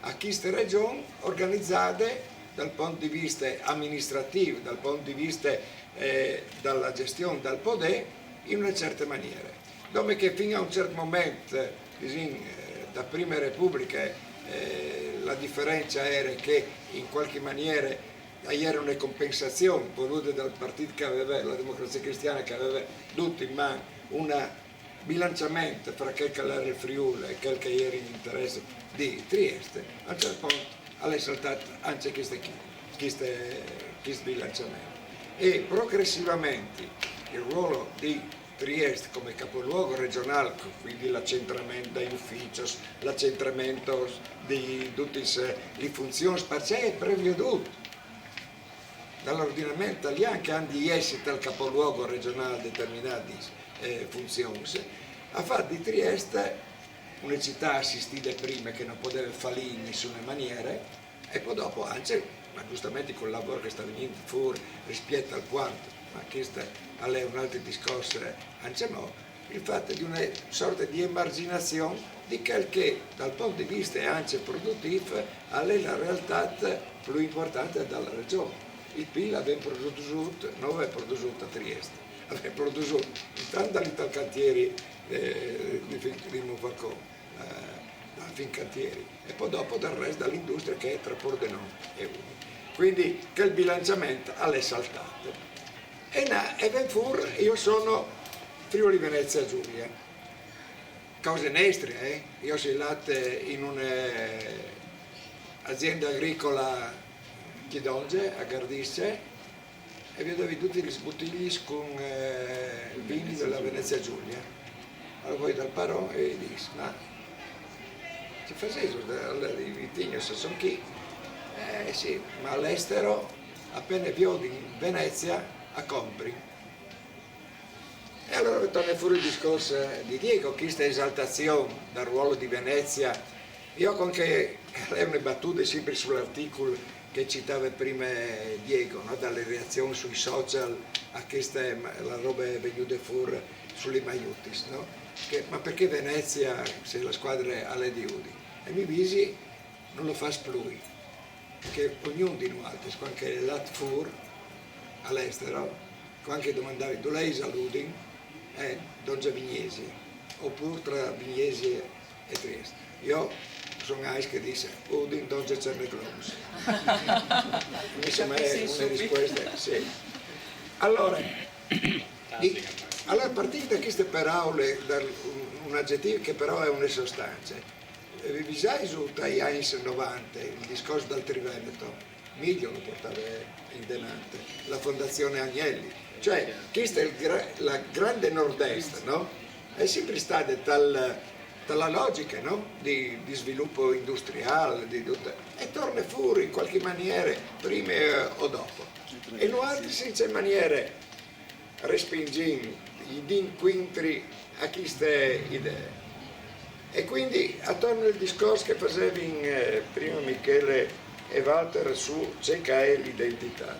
Speaker 7: a queste regioni organizzate dal punto di vista amministrativo, dal punto di vista della gestione del potere, in una certa maniera. Dove che fino a un certo momento, da prima Repubblica, la differenza era che in qualche maniera era una compensazione voluta dal partito che aveva, la Democrazia Cristiana, che aveva tutto in mano un bilanciamento tra quel che era il Friuli e quel che era l'interesse di Trieste. A un certo punto ha saltato anche questo bilanciamento. E progressivamente il ruolo di Trieste come capoluogo regionale, quindi l'accentramento degli uffici, l'accentramento di tutte le funzioni, perché è preveduto dall'ordinamento italiano che hanno di essere il capoluogo regionale determinate funzioni, ha fatto di Trieste una città assistita prima che non poteva fallire in nessuna maniera e poi dopo anche, ma giustamente col lavoro che sta venendo fuori rispetto al quanto, ma questo è un altro discorso anche no, il fatto di una sorta di emarginazione di quel che dal punto di vista anche produttivo è la realtà più importante della regione. Il PIL aveva prodotto, non aveva prodotto a Trieste, aveva prodotto intanto dall'Italcantieri di Monfalcone, dal Fincantieri, e poi dopo dal resto dall'industria che è tra Pordenone e Udine. Quindi quel bilanciamento alle saltate. E ben fur, io sono Friuli Venezia Giulia, cose nestre, io sono nato in un'azienda agricola Chidonge a Gardisse e vedevi tutti gli sbottigli con vini della Venezia Giulia. Allora voi dal Parò e dici, ma ci faceva i vitigni se sono chi, sì, ma all'estero appena più in Venezia a compri. E allora torna fuori il discorso di Diego, questa esaltazione dal ruolo di Venezia. Io con che è una battuta sempre sull'articolo che citava prima Diego, no? Dalle reazioni sui social a questa la roba è venuta fuori sulle Maiutis, no? Ma perché Venezia se la squadra ha le diudi? E mi visi non lo fa più, perché ognuno di noi altri, anche l'Atfur all'estero, anche domandavi dove lei saludin, Don Vignesi, oppure tra Vignesi e Trieste. Io sono Ais che dice Udin Don Cerneclons. Insomma è una risposta, sì. Allora, a partire da queste parole, un aggettivo che però è una sostanza, vi sai su dagli anni 90 il discorso del Triveneto, Miglio lo portava in denante, la Fondazione Agnelli, cioè questa è la grande nord-est, no? È sempre stata dalla logica, no? di sviluppo industriale, e torna fuori in qualche maniera prima o dopo. E noi altri senza maniere respingiamo gli incontri a queste idee. E quindi attorno al discorso che facevi prima Michele e Walter su c'è che è l'identità.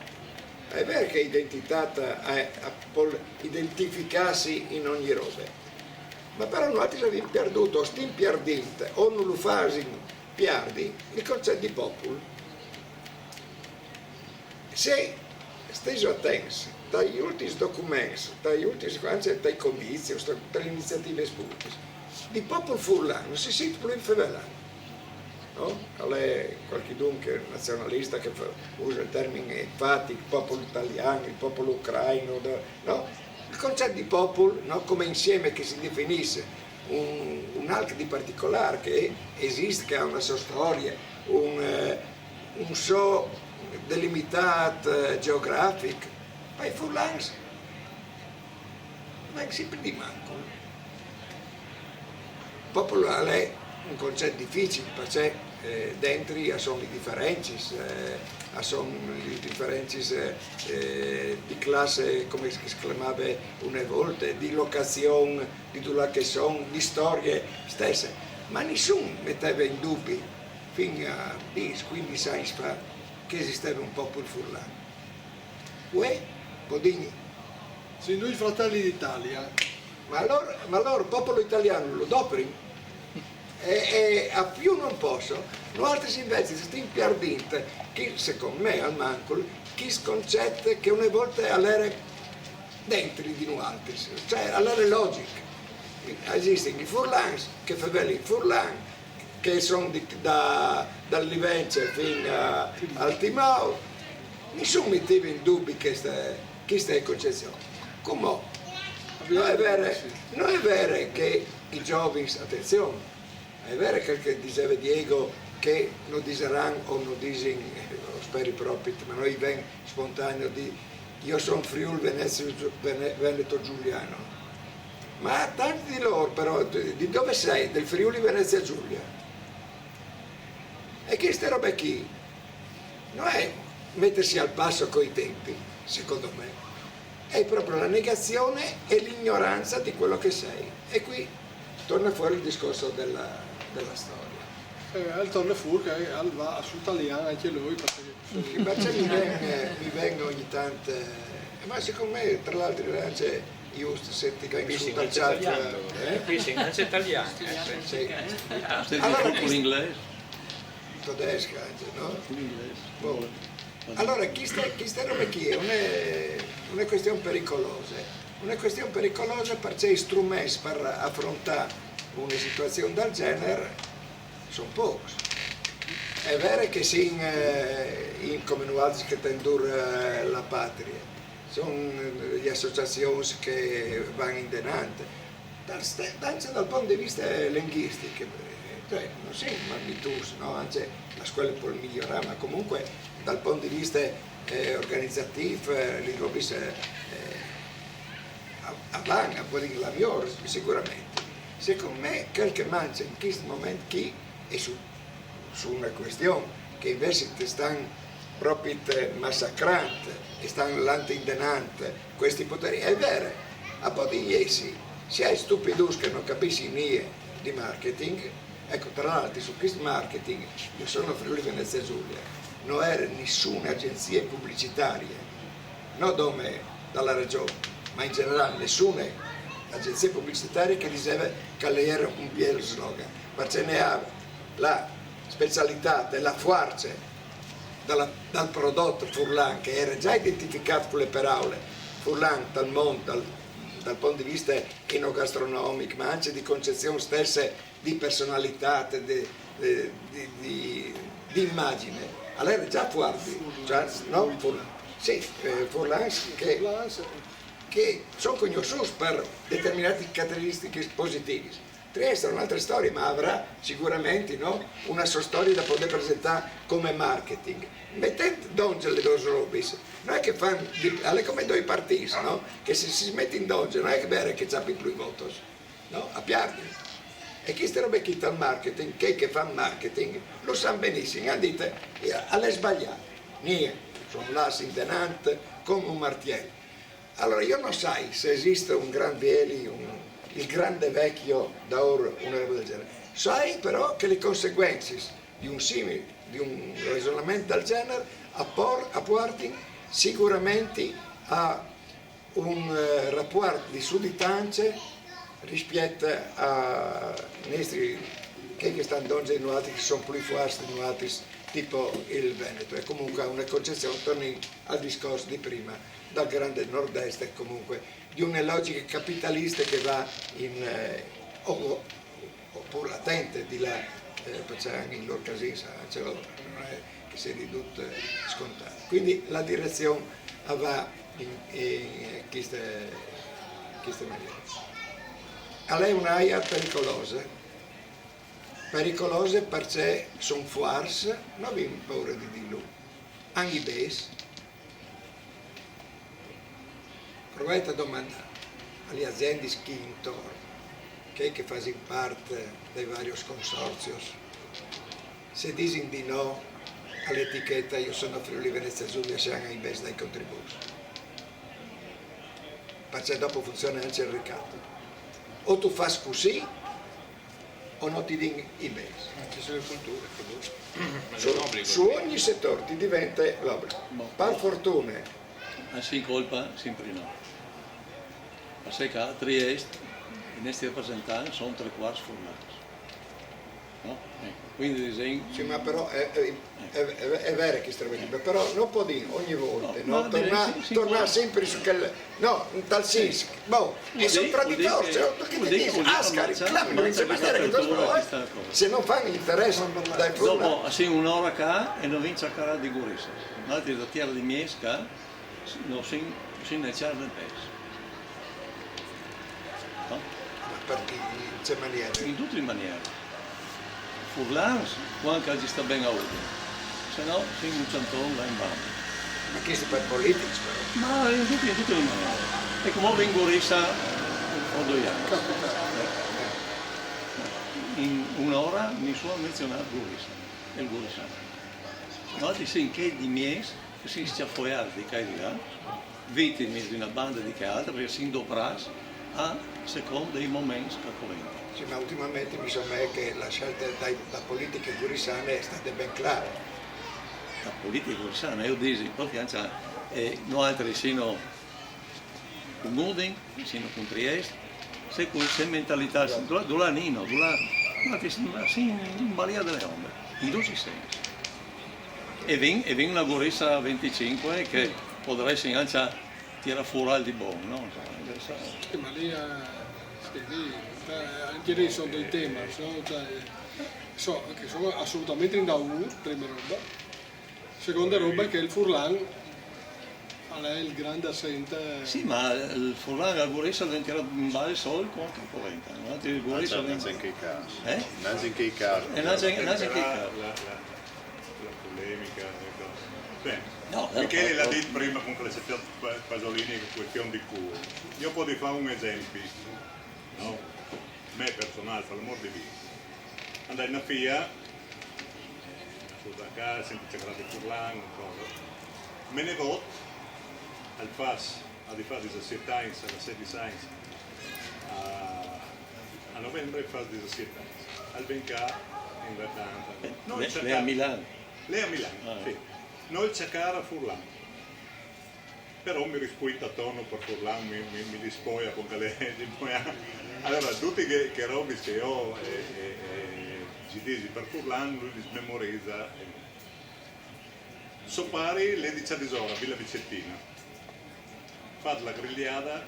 Speaker 7: È vero che l'identità è identificarsi in ogni roba, ma però noi abbiamo perduto, stiamo perdendo, o non lo facciamo perdi, il concetto di popolo. Se steso attenti dagli ultimi documenti, dai comizi, dalle iniziative pubbliche, di popolo furlano si sente più in favelano. No? C'è qualche dunque nazionalista che usa il termine infatti, il popolo italiano, il popolo ucraino, no? Il concetto di popolo, no? Come insieme che si definisce un altro di particolare che esiste, che ha una sua storia, un suo delimitato geografico, ma i furlani vengono sempre di manco. Il popolo è un concetto difficile perché dentro sono le differenze, di classe, come si chiamava una volta, di locazione, di dove che sono, di storie stesse, ma nessuno metteva in dubbio fino a 10-15 anni fa che esisteva un popolo furlano. Uè, Bodini.
Speaker 5: Sì, noi Fratelli d'Italia.
Speaker 7: Ma allora il popolo italiano lo dopri? E a più non posso, noi altri invece si stiamo perdendo, che secondo me al mancolo, che concetto che una volta all'era dentro di noi altri, cioè all'era logica. Esistono i furlani, che fanno i furlani, che sono dal Livenza fino al Timao, nessuno metteva in dubbio questa concezione. Come non è vero che i giovani, attenzione, è vero che diceva Diego che non diceranno o non dicono, spero proprio, ma noi vengono spontaneo di io sono Friuli Veneto Giuliano. Ma tanti di loro però, di dove sei? Del Friuli Venezia Giulia. E queste robe qui non è mettersi al passo coi tempi, secondo me, è proprio la negazione e l'ignoranza di quello che sei. E qui torna fuori il discorso della storia.
Speaker 5: Torna fuori che va su italiano anche lui.
Speaker 7: Perché mi vengono ogni tanto, ma secondo me tra l'altro anche giusto senti che
Speaker 3: qui si
Speaker 7: sul chat.
Speaker 3: Qui si inizia italiano.
Speaker 7: Allora,
Speaker 8: l'inglese?
Speaker 7: Tedesco anche, no? Allora, questa roba qui è una questione pericolosa. Una questione pericolosa perché i strumenti per affrontare una situazione del genere sono pochi. È vero che si in comunità che tendono la patria, sono le associazioni che vanno in denante, dal punto di vista linguistico, cioè non siamo abituati, no? Anzi la scuola può migliorare, ma comunque dal punto di vista organizzativo le cose avanzano, la migliore sicuramente. Secondo me, quel che manca in questo momento qui e su una questione che invece ti stanno proprio massacrante e stanno l'antindenante questi poteri, è vero, a po' di iesi, se hai stupidus che non capisci niente di marketing, ecco, tra l'altro su questo marketing, io sono Friuli Venezia Giulia, non era nessuna agenzia pubblicitaria, non dalla regione, ma in generale nessuna agenzia pubblicitaria che diceva che lei era un bel slogan, ma ce ne ha la specialità della forza dal prodotto Furlan, che era già identificato con le parole Furlan dal mondo, dal punto di vista enogastronomico, ma anche di concezione stessa di personalità, di immagine. Allora era già fuori, cioè, no? Sì, Furlan che sono conosciuti per determinate caratteristiche positive. Trieste è un'altra storia, ma avrà sicuramente, no, una sua storia da poter presentare come marketing. Mettete donge le due robe, non è che fanno, alle come due partiti, no? Che se si mette in donge non è che bere che c'ha più voti, no? A piardi. E queste robe che fanno marketing, che fanno marketing, lo sanno benissimo, dite, alle sbagliate. Niente, sono là intenante come un martello. Allora io non sai se esiste un gran Vieli, il grande vecchio da ora, una roba del genere. Sai però che le conseguenze di un simile, di un ragionamento del genere apportano sicuramente a un rapporto di sudditanza rispetto a nostri che stanno in altri che sono più forti di altri, tipo il Veneto. E comunque una concezione, torni al discorso di prima, dal grande nord-est e comunque di una logica capitalista che va oppure latente di là, perché anche in loro casino ce l'ho, non è che si è ridotto scontato. Quindi la direzione va in questa maniera. A lei un'aia pericolose perché sono forse, non abbiamo paura di dirlo, anche i bes. Provate a domandare alle aziende che intorno, che fanno parte dei vari consorzi, se dicono di no all'etichetta io sono Friuli Venezia Giulia, se hanno i bes dai contributi. Perché dopo funziona anche il ricatto. O tu fai così o non ti dicono i bes.
Speaker 4: Ci sono le culture,
Speaker 7: Su ogni settore ti diventa l'obbligo. Per fortuna.
Speaker 8: Sin colpa, sempre no. Perché a Trieste, i nostri rappresentanti sono 3/4 formati. No? Quindi disegno...
Speaker 7: Sì, ma però è vero che strumento, però non può dire ogni volta, no? Tornare sempre su quel... No, in tal senso, boh, e sono traditori, che ti dicono, Ascari, non c'è maniera che tu se non fanno interesse dai problemi.
Speaker 8: Dopo, assim, un'ora qua e non vince a cara di Gurissa. Altri da terra di Miesca, non si iniziare nel paese.
Speaker 7: Perché c'è maniera?
Speaker 8: In tutte le maniere. Furlans, quando ci sta bene a ordine. Se no, si un centone là in banda.
Speaker 7: Ma che si per politici però?
Speaker 8: Ma in tutte le maniere. E come in Gurissa ho 2 anni. In un'ora nessuno ha menzionato Gurissa. E il Gurissano. Ma ti si che di Mies, che si sciaffoiati di qua e di là, vittime di una banda di che altra, perché si indopras a secondo dei momenti scacolenti.
Speaker 7: Sì, ma ultimamente mi sembra che la scelta da politiche gurissane è stata ben clara.
Speaker 8: La politica gurissana, io dico, perché noi altri siamo con Udin, siamo con Trieste, se questa mentalità, dove Nino, dove in balia delle ombre, in 2 sensi. E viene una Gurissa 25 che potrebbe essere anche tirare fuori di buono, no?
Speaker 5: Sì, ma lì, anche lì sono dei temi, che sono assolutamente in daur, prima roba. Seconda roba è che il Furlan a lei il grande assente.
Speaker 8: Sì, ma il Furlan a Gurissa diventerà un bel sol con anche polenta.
Speaker 6: Non c'è in che caso. Non c'è in che caso.
Speaker 4: La polemica,
Speaker 8: no,
Speaker 4: Michele l'ha detto prima con le Pasolini che questione di cuore. Io posso fare un esempio, no? Me personale, per l'amor di Dio. Andai in una FIA da casa, sempre c'è di Furlan, me ne vado al FAS, a di fare 17 anni, alla 16 anni, a novembre fa 17 anni, al Bencà in vacanza.
Speaker 8: Lei a Milano?
Speaker 4: Lei a Milano, sì. Noi cercare a Furlan. Però mi rispoita attorno per Furlan, mi dispoia con le allora tutti che robi che io ci dici per Furlan lui li smemorizza. Sopari le 10 ore a Villa Vicettina, fate la grigliata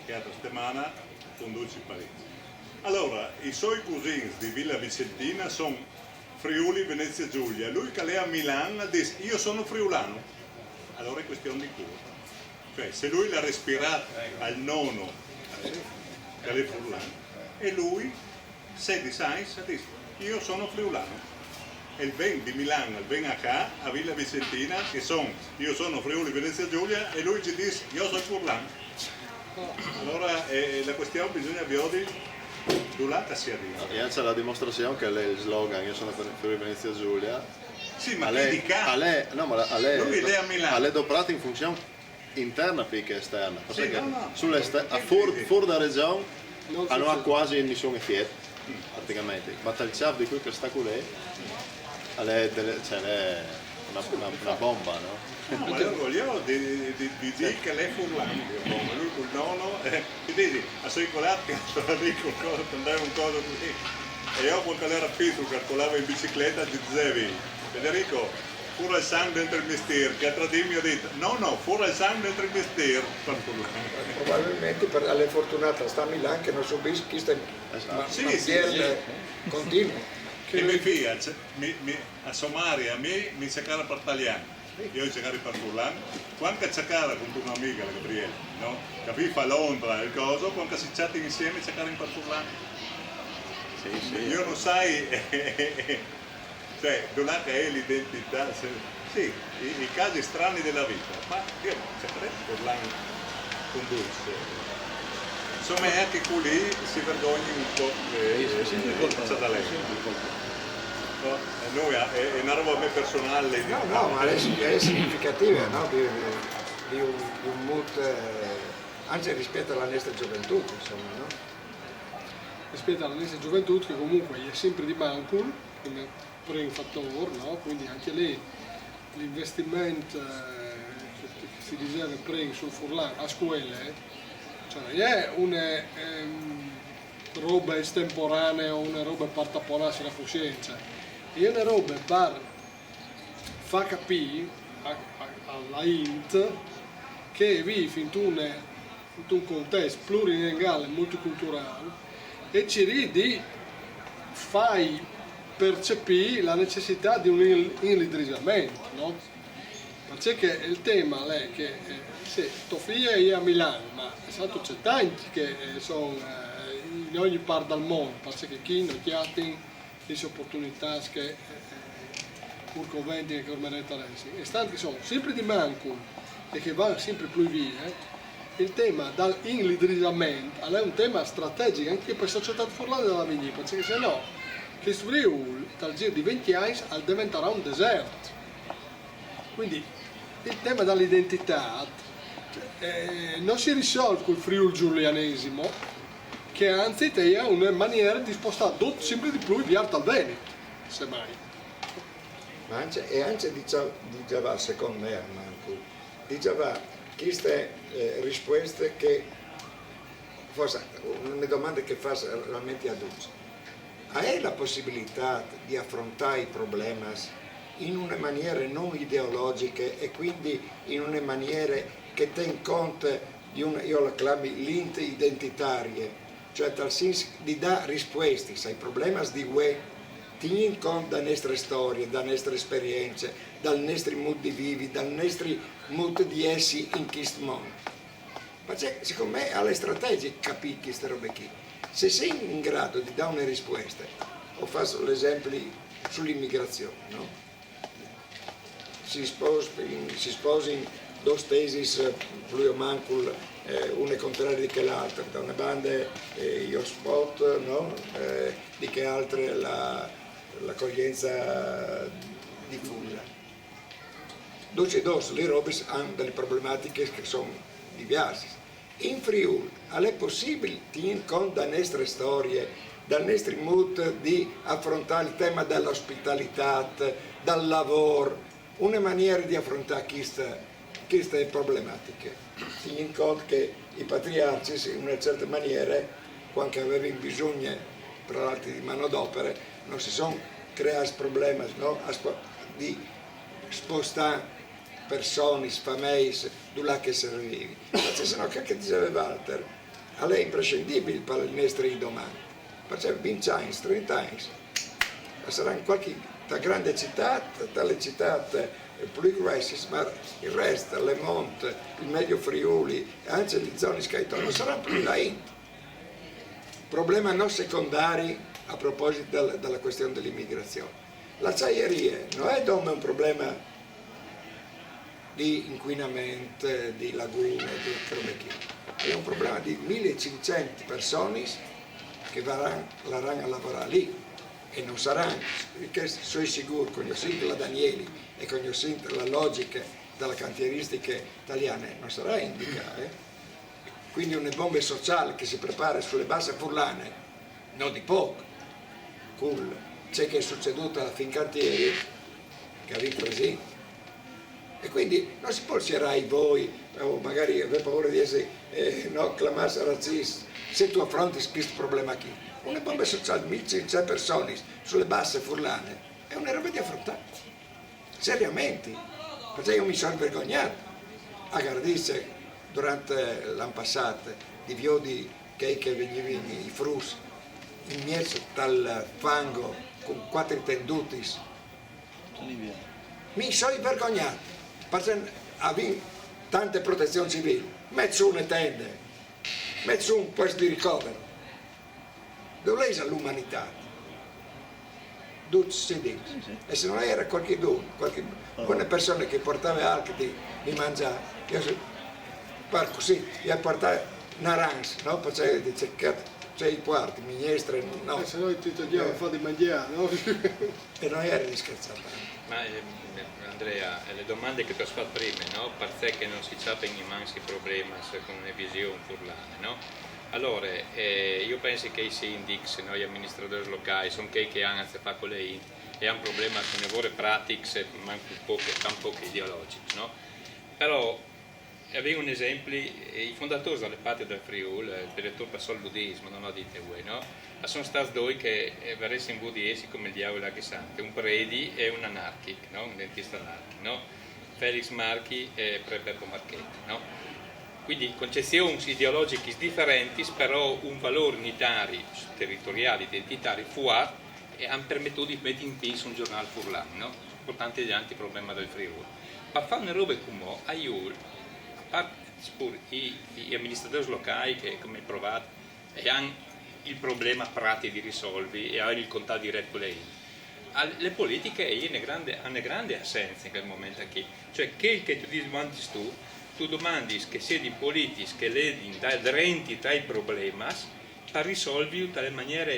Speaker 4: che a settimana conduci Parigi. Allora i suoi cugini di Villa Vicettina sono Friuli, Venezia Giulia, lui che è a Milano dice io sono friulano, allora è questione di cura. Cioè, se lui l'ha respirato al nono, che è Furlan, e lui, 16 anni, dice, io sono friulano. E il ven di Milano, il ven a qua, a Villa Vicentina, che io sono Friuli, Venezia Giulia, e lui ci dice, io sono Furlan. Allora, la questione bisogna vedere durante sia di.
Speaker 6: E c'è la dimostrazione che lei il slogan, io sono Friuli, Venezia Giulia.
Speaker 4: Sì, ma chi di qua? Lui è a Milano.
Speaker 6: A lei doprata in funzione interna più che esterna,
Speaker 4: sì,
Speaker 6: a fuori da regione non ha quasi nessun effetto praticamente, ma il ciao di cui che sta con lei è una bomba, no?
Speaker 4: No, ma io di dire che lei Furlan, lui col nono, ti dici, a sei colati, andava un coso così, e io quando era piccolo calcolavo in bicicletta ti dicevi, Federico, fuori il sangue dentro il mestiere, che a tradimi ho detto, no, fuori il sangue dentro il mestiere.
Speaker 7: Probabilmente per alle fortunata sta a Milano che non subisce questa continua.
Speaker 4: E mia figlia, a Somalia, a me mi cercava per italiano, io cercavo per Furlan, quando cercava con un'amica, la Gabriele, no? Che vive a Londra, il coso, quando si chatta insieme cercava per Furlan. Sì. Io non sai... Cioè, dove è l'identità, sì, i casi strani della vita, ma io non saprei Furlan conduce. Insomma è anche qui si vergogna un po' c'è da lei. Noi è una roba a me personale.
Speaker 7: No, ma è significativa, no? Di un mood, anche rispetto alla nostra gioventù, insomma, no?
Speaker 5: Rispetto alla nostra gioventù che comunque è sempre di Mancul, come un fattore, no? Quindi anche lì l'investimento che si diceva prima sul Furlan a scuole, cioè è una roba estemporanea o una roba per tapponarsi la coscienza, è una roba per fa capire alla INT che vive in un contesto plurilinguale e multiculturale e ci di fai percepì la necessità di un inlidrisamento, no? Perché il tema è che se tua figlia è a Milano, ma c'è tanti che sono in ogni parte del mondo, perché chi non ha le opportunità che pur conventi che ormai interessi, e stanti sono sempre di manco e che vanno sempre più via, il tema dell'inlidrisamento è un tema strategico anche per la società furlana della Vigny, perché se no questo Friuli, dal giro di 20 anni, diventerà un deserto. Quindi il tema dell'identità non si risolve col Friuli giulianesimo, che anzi è una maniera di spostare sempre di più via dal Veneto, semmai.
Speaker 7: Ma anche diceva, secondo me, Marco, diceva queste risposte che, forse, una domanda che fa realmente adulti. Hai la possibilità di affrontare i problemi in una maniera non ideologica e quindi in una maniera che tenga conto di io la chiamo l'inte identitaria, cioè tal senso di dare risposte ai problemi di UE, tenendo conto delle nostre storie, dalle nostre esperienze, dal nostro modo di vivere, dal nostro modo di essere in questo mondo. Ma secondo me alle strategie capire queste robe qui. Se sei in grado di dare una risposta, ho fatto l'esempio sull'immigrazione, no? Si sposano due tesi più o meno una contraria che l'altra, da una banda io spot, no? Di che altra l'accoglienza di Fulla. Doce dos, le robe hanno delle problematiche che sono diverse. In Friuli è possibile tenere conto delle nostre storie, dal nostro modo di affrontare il tema dell'ospitalità, del lavoro, una maniera di affrontare queste problematiche. Tenendo conto che i patriarci, in una certa maniera, quando avevano bisogno, tra l'altro, di manodopera, non si sono creati problemi, no? Di spostare persone, famiglie, da che servivi. Ma se no, che diceva Walter, è imprescindibile per i nostri domani. Perché 20 anni, 30 anni, saranno qualche grande città, dalle città più grossi, ma il resto, le Monte, il Medio Friuli, anche le zone scaitone, non saranno più là. Problema non secondari a proposito della questione dell'immigrazione. L'acciaieria non è come un problema di inquinamento, di lagune, di robe, è un problema di 1500 persone che verranno a lavorare lì e non saranno, perché sono sicuro, conoscendo la Danieli e conoscendo la logica della cantieristica italiana, non sarà indicata. Quindi una bomba sociale che si prepara sulle basse furlane, non di poco, cool. C'è che è succeduto alla Fincantieri, che avete presente. E quindi non si può cercare voi, o magari avete paura di essere clamarsi razzista, se tu affronti questo problema qui. Una bomba sociale di 1500 persone sulle basse furlane è una roba da affrontare, seriamente, perché io mi sono vergognato a Gardice durante l'anno passato di viodi che venivano i frus in mezzo dal fango con 4 tenduti. Mi sono vergognato perché avevo tante protezioni civili, mezzo una tenda, mezzo un posto di ricovero. Dove è l'umanità? E se non era qualche buona persona che portava anche di mangiare, io per così, io portavo naranja, no? Perché dice che c'è i quarti, minestre, no.
Speaker 5: Se noi ti togliamo un po' di mangiare, no?
Speaker 7: E non era di scherzare.
Speaker 3: Ma Andrea, le domande che ti ho fatto prima, no? Perché non si sa in mansi problemi con una visione furlane, no? Allora, io penso che i sindici, no, gli amministratori locali, sono quelli che hanno a fare con lei e hanno problemi con le loro pratiche, ma anche un po' ideologiche, no? Però, avevo un esempio, i fondatori delle parti del Friuli, il direttore per il buddismo, non lo dite voi, no? Sono stati due che verrebbero in buddhesi come il diavolo e la Chisante, un predi e un anarchico, no? Un dentista anarchico, no? Felix Marchi e Prepeppo Marchetti, no? Quindi concezioni ideologiche differenti, però un valore unitario, territoriale, identitario, fuori e hanno permesso di mettere in piedi un giornale furlano, no? Importante gli altri problemi del Friuli. Per fare una roba come aiuto, a parte gli amministratori locali che come provato e hanno il problema pratico di risolvere e hanno il contatto diretto con lei. Le politiche hanno grande assenza in quel momento qui, cioè che tu domandi tu domandi che siedi politici che leggi dentro dai problemi per risolverli nella maniera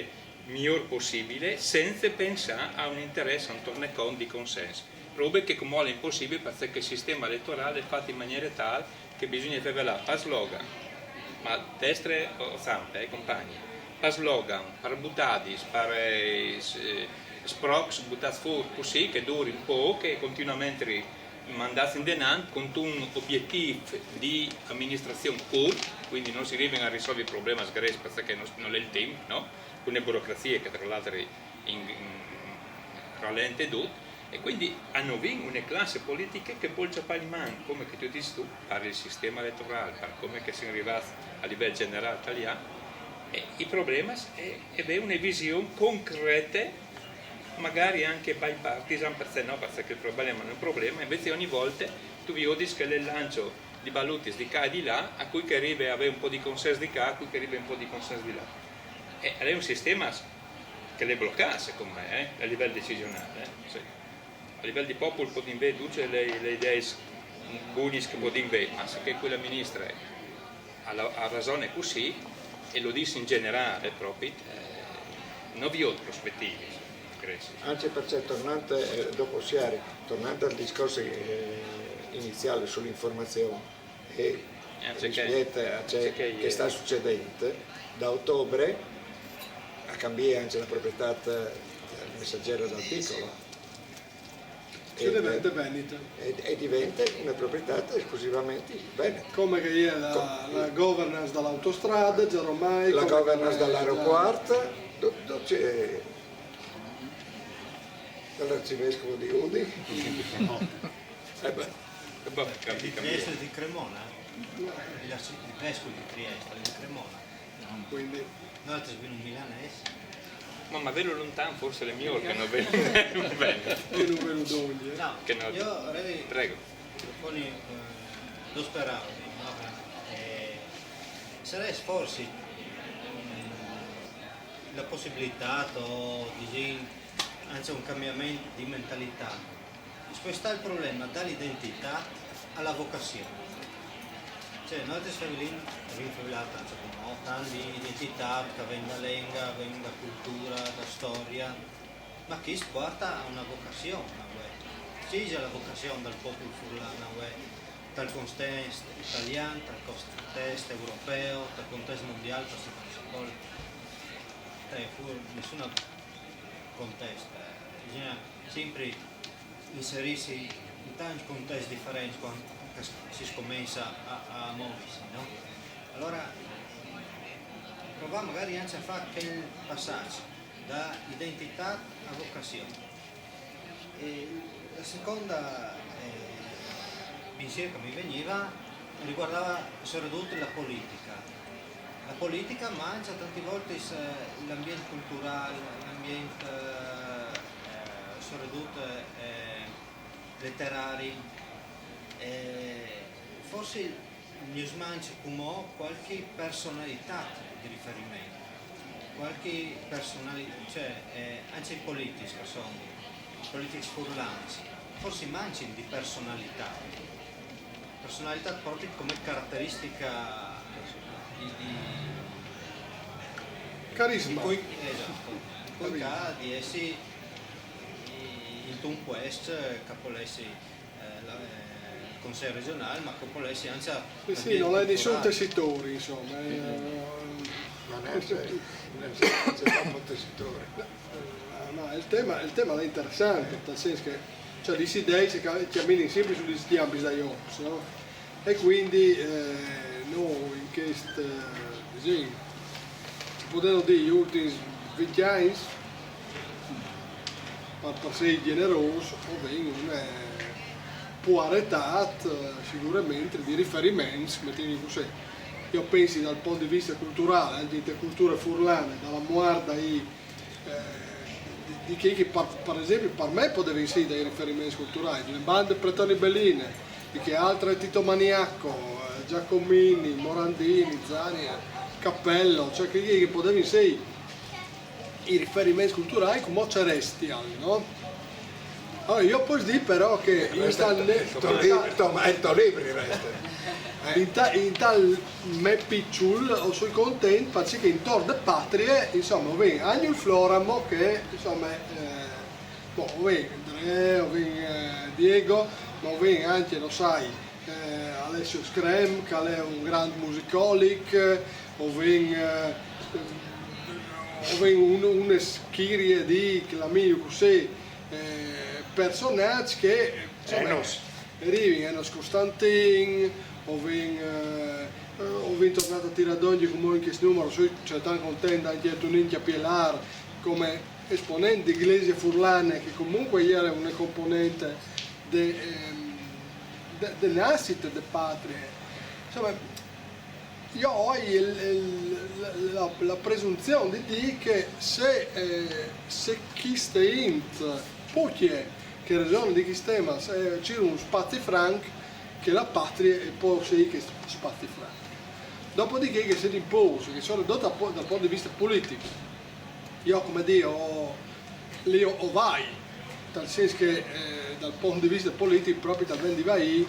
Speaker 3: migliore possibile senza pensare a un interesse, a un tornecon di consenso. Robe che come è impossibile perché il sistema elettorale è fatto in maniera tale che bisogna fare là per slogan, ma destre o zampe, compagni, per slogan, per buttadis, per sprox, buttati fuori così che duri un po', che continuamente mandati in denaro con un obiettivo di amministrazione pura, quindi non si arriva a risolvere il problema sgresso perché non è il tempo, no? Con le burocrazie che tra l'altro rallenta tutto, e quindi hanno vinto una classe politica che vuole fare in mano, come che tu dici tu, per il sistema elettorale, per come che siamo arrivati a livello generale italiano, e il problema è avere una visione concreta, magari anche bipartisan, perché no, perché il problema non è un problema, invece ogni volta tu vedi che il lancio di baluti di qua e di là, a cui che arriva a avere un po' di consenso di qua, a cui che arriva un po' di consenso di là. E è un sistema che le blocca, secondo me, a livello decisionale. Sì. A livello di popolo può dire le idee buone che può dire, ma se quella ministra ha ragione così, e lo dice in generale proprio, non vi ho prospettive.
Speaker 7: Anche perché tornante, dopo Siari, tornando al discorso iniziale sull'informazione e rispetto a ciò che sta succedendo, da ottobre ha cambiato anche la proprietà del messaggero dal piccolo. E diventa una proprietà esclusivamente veneta.
Speaker 5: Come che è la governance dall'autostrada, già ormai...
Speaker 7: La governance dall'aeroporto, c'è dall'arcivescovo di Udine.
Speaker 10: Trieste di Cremona? Il vescovo di Trieste di Cremona.
Speaker 5: Quindi...
Speaker 10: Noi altri sono milanesi.
Speaker 3: Ma ve lo lontano forse le mie che non vedo bene.
Speaker 10: No,
Speaker 3: che no.
Speaker 10: Io avrei...
Speaker 3: Prego.
Speaker 10: Con due speravo, no? Sarei forse la possibilità di anzi un cambiamento di mentalità. Spostare il problema dall'identità alla vocazione. Cioè, noi siamo lì rinfilati, tante identità, che venga da lingua, venga da cultura, da storia, ma chi si porta a una vocazione, sì, c'è la vocazione del popolo furlano, dal contesto italiano, dal contesto europeo, dal contesto mondiale, nessun contesto, bisogna sempre inserirsi in tanti contesti differenti quando si comincia a muoversi, no? Allora proviamo magari anche a fare quel passaggio da identità a vocazione. E la seconda pensiero che mi veniva riguardava soprattutto la politica mangia tante volte l'ambiente culturale, l'ambiente soprattutto letterario. Forse gli smanci come qualche personalità di riferimento, qualche personalità, cioè anche i politici sono, i politici furlani, forse mancano di personalità proprio come caratteristica di
Speaker 5: carisma.
Speaker 10: Esatto, di essere in un questo che può essere il Consiglio regionale, ma che può essere anche...
Speaker 5: Sì, non è nessun tessitore, insomma.
Speaker 7: Non è un tessitore.
Speaker 5: Ma il tema è interessante, nel senso che cioè, gli idee si camminano sempre sugli stiampi da Iops, no? E quindi noi in questo disegno potendo dire gli ultimi 20 anni per essere generoso o vengono puaretà sicuramente di riferimenti, mettiamo così. Io penso dal punto di vista culturale, di cultura furlana, dalla guarda di chi per esempio per me poteva essere dei riferimenti culturali, le bande Pretoni Belline, di che altre Tito Maniacco, Giacomini, Morandini, Zani, Cappello, cioè che poteva essere i riferimenti culturali come c'eresti, no? Allora, io posso dire però che in tal me piccul o sui contenti perché in tor de patrie insomma ven anche il Floramo che insomma ven Andrea, ven Diego, ma ven anche lo sai Alessio Screm che è un grande musicolic o ven una schiria di chiamiamo così personaggi che arrivano Enos Costantin o tornato a Tiradogli come in questo numero, c'è tanto contento anche a Toninchia Pielar come esponente di Iglesia Furlane che comunque era una componente dell'asset de patrie. Insomma, io ho la presunzione di dire che se chi sta in poche che ragione di questo tema c'è un spazio franco che la patria può essere che spazio franco. Dopodiché che si impose, che sono dal punto di vista politico, io come dire o vai, nel senso che dal punto di vista politico proprio dal di vai,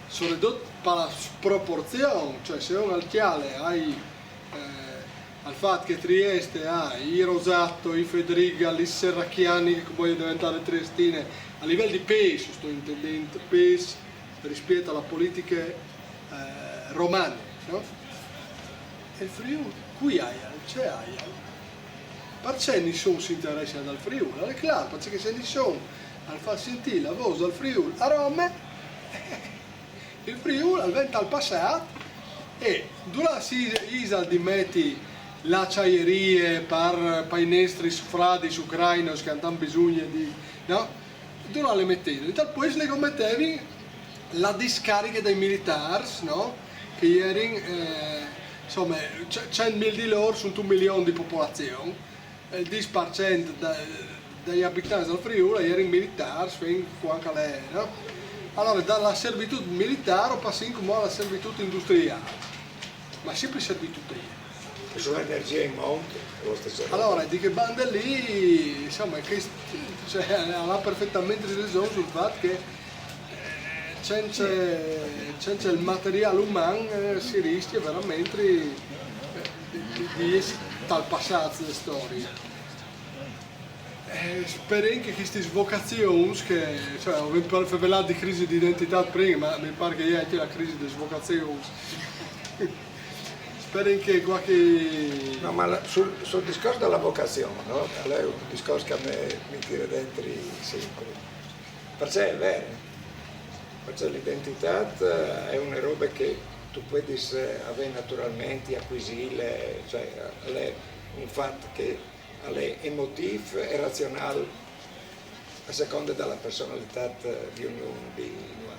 Speaker 5: sono ridotto per la sproporzione, cioè se un altiale hai al fatto che Trieste ha i Rosato, i Federica, i Serracchiani che vogliono diventare triestine a livello di peso, sto intendendo peso rispetto alla politica romana, no? E il Friuli, qui c'è Aial, perché nessuno si interessa dal Friuli, è chiaro, perché se nessuno al far sentire la voce del Friuli a Roma, il Friuli diventa al passato e durante Isal di metti l'acciaierie per i nostri frati ucraini che hanno bisogno di, no? Durante le mettevi, poi le commettevi la discarica dei militari, no? Che ieri, insomma, 100.000 di loro sono 1 milione di popolazione, il 10% degli abitanti del Friuli ieri militari, fin quanto lei, no? Allora dalla servitù militare passiamo alla servitù industriale, ma sempre servitù
Speaker 7: E sull'energia in monte, lo stesso.
Speaker 5: allora, di che banda lì, insomma, che, cioè, ha perfettamente ragione sul fatto che senza il materiale umano si rischia veramente di essere tal passato le storie. Spero anche queste vocazioni che, cioè, ho parlato di crisi di identità prima, ma mi pare che anche la crisi di vocazioni. Spero che qualche...
Speaker 7: No, ma sul discorso della vocazione, no? È un discorso che a me mi tira dentro sempre. Perché è vero, perché l'identità è una roba che tu puoi avere naturalmente, acquisire, cioè è un fatto che è emotivo e razionale a seconda della personalità di ognuno di noi.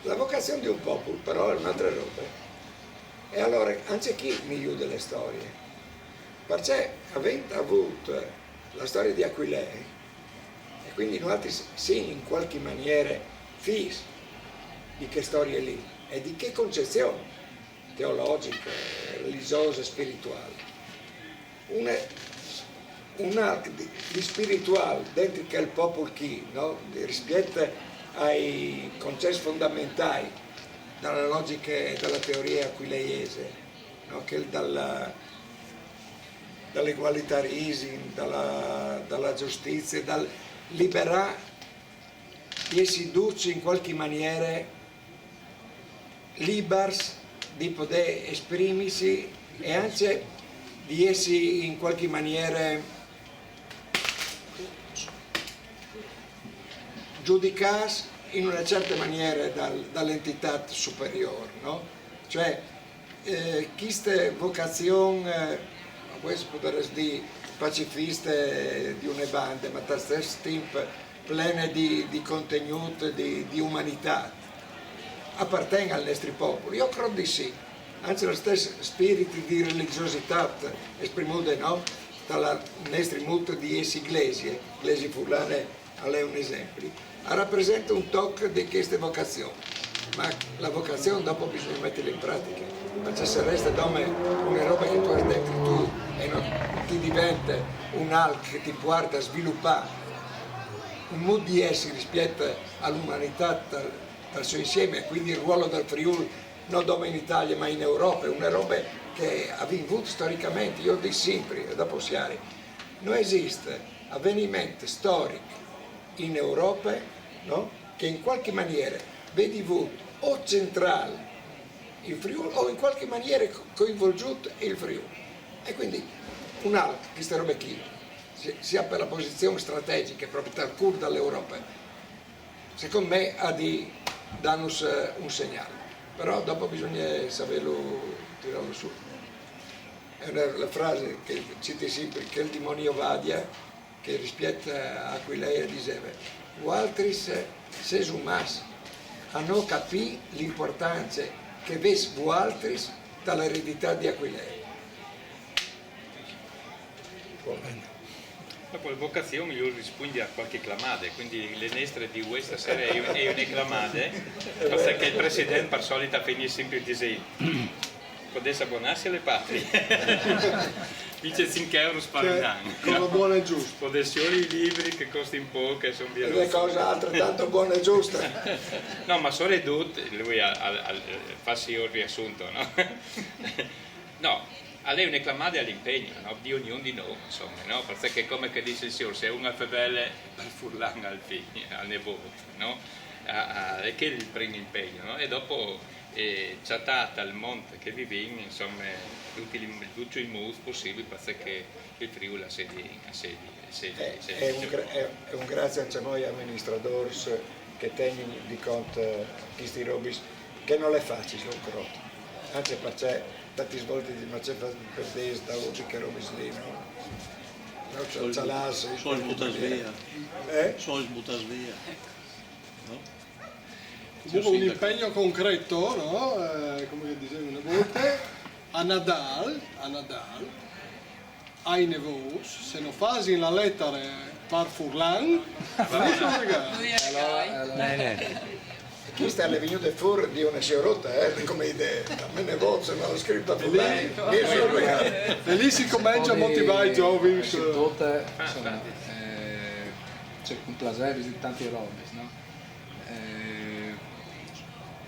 Speaker 7: La vocazione di un popolo però è un'altra roba. E allora anche chi mi chiude le storie? Perché avendo avuto la storia di Aquilei, e quindi noi sì in qualche maniera figli di che storie lì e di che concezione teologica, religiosa, spirituale. Una di spirituale dentro che il popolo chi, no? Rispetto ai concetti fondamentali dalla logica e dalla teoria aquileiese, no? Che dall'egualitarismo, dalla giustizia, dal liberare di essi duci in qualche maniera libers di poter esprimersi e anche di essi in qualche maniera giudicati in una certa maniera dall'entità superiore, no? Cioè, queste vocazioni, questo potresti dire pacifiste di una banda, ma allo stesso tempo piene di contenuto, di umanità, appartengono ai nostri popoli? Io credo di sì, anzi lo stesso spirito di religiosità espremuto, no? Dalla nostra molto di eglesi furlane è un esempio. Rappresenta un tocco di queste vocazioni, ma la vocazione dopo bisogna metterla in pratica, perché se resta come una roba che tu hai dentro tu e non ti diventa un altro che ti porta a sviluppare un modo di essere rispetto all'umanità dal suo insieme, e quindi il ruolo del Friuli non solo in Italia ma in Europa, è una roba che ha vinto storicamente. Io dico sempre, e dopo siare, non esiste avvenimento storico in Europa, no? Che in qualche maniera vedi o centrale il Friuli o in qualche maniera coinvolto il Friuli. E quindi un altro, questa roba qui, sia per la posizione strategica proprio dal cuore dall'Europa, secondo me ha di darnos un segnale, però dopo bisogna saperlo tirarlo su. È la frase che citi sempre, che il demonio Vadia, che rispetto a Aquilea diceva: Waltris ses umas a non capire l'importanza che ves Waltris dall'eredità di Aquilea.
Speaker 3: Dopo la vocazione io rispondo a qualche clamade, quindi le nostre di questa sera è una clamade, perché il Presidente per solita finisce sempre di potesse abbonarsi alle patrie. Dice 5 euro per un anno.
Speaker 5: Cosa buona e giusta.
Speaker 3: Possessioni i libri che costano poco e sono via.
Speaker 7: E le cose altrettanto buone e giuste.
Speaker 3: No, ma sono ridotte, lui farsi il riassunto, no? No, a lei una clamata all'impegno, no? Di ognuno di noi, insomma, no? Perché come che dice il signor, se una fa bene per Furlan al figlio, al nipote, no? Che è il primo impegno, no? E dopo c'è stata il monte che viviamo, insomma, tutti i modi possibili perché il Friuli
Speaker 7: è un grazie anche a noi amministratori che tengono di conto questi robis che non le faccio sul crotto, anche perché tanti svolti di ma c'è per dei da che robis lì, no?
Speaker 8: Sois butas via. Sois butas via. No?
Speaker 5: Comunque un impegno concreto, no? Come dicevo una volta, a Nadal, ai nevos, se non fai la lettera per Furlan, non so regalo.
Speaker 7: Questa è le venute fuori di una sciorotta, come idea, a me ne voce, ma l'ho scritto a Furlan.
Speaker 5: E lì si comincia a motivare i giovani.
Speaker 11: Insomma, c'è un piacere di tanti robis, no?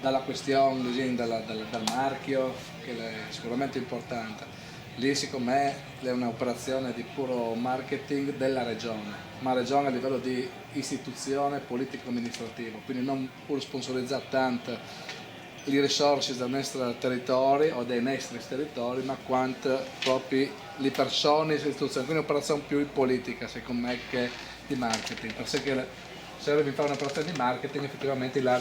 Speaker 11: Dalla questione dal marchio, che è sicuramente importante. Lì secondo me è un'operazione di puro marketing della regione, ma regione a livello di istituzione politico-amministrativo, quindi non pur sponsorizzare tanto le risorse del nostro territorio o dei nostri territori, ma quanto proprio le persone e le istituzioni, quindi un'operazione più politica secondo me che di marketing, perché se devi fare un'operazione di marketing effettivamente la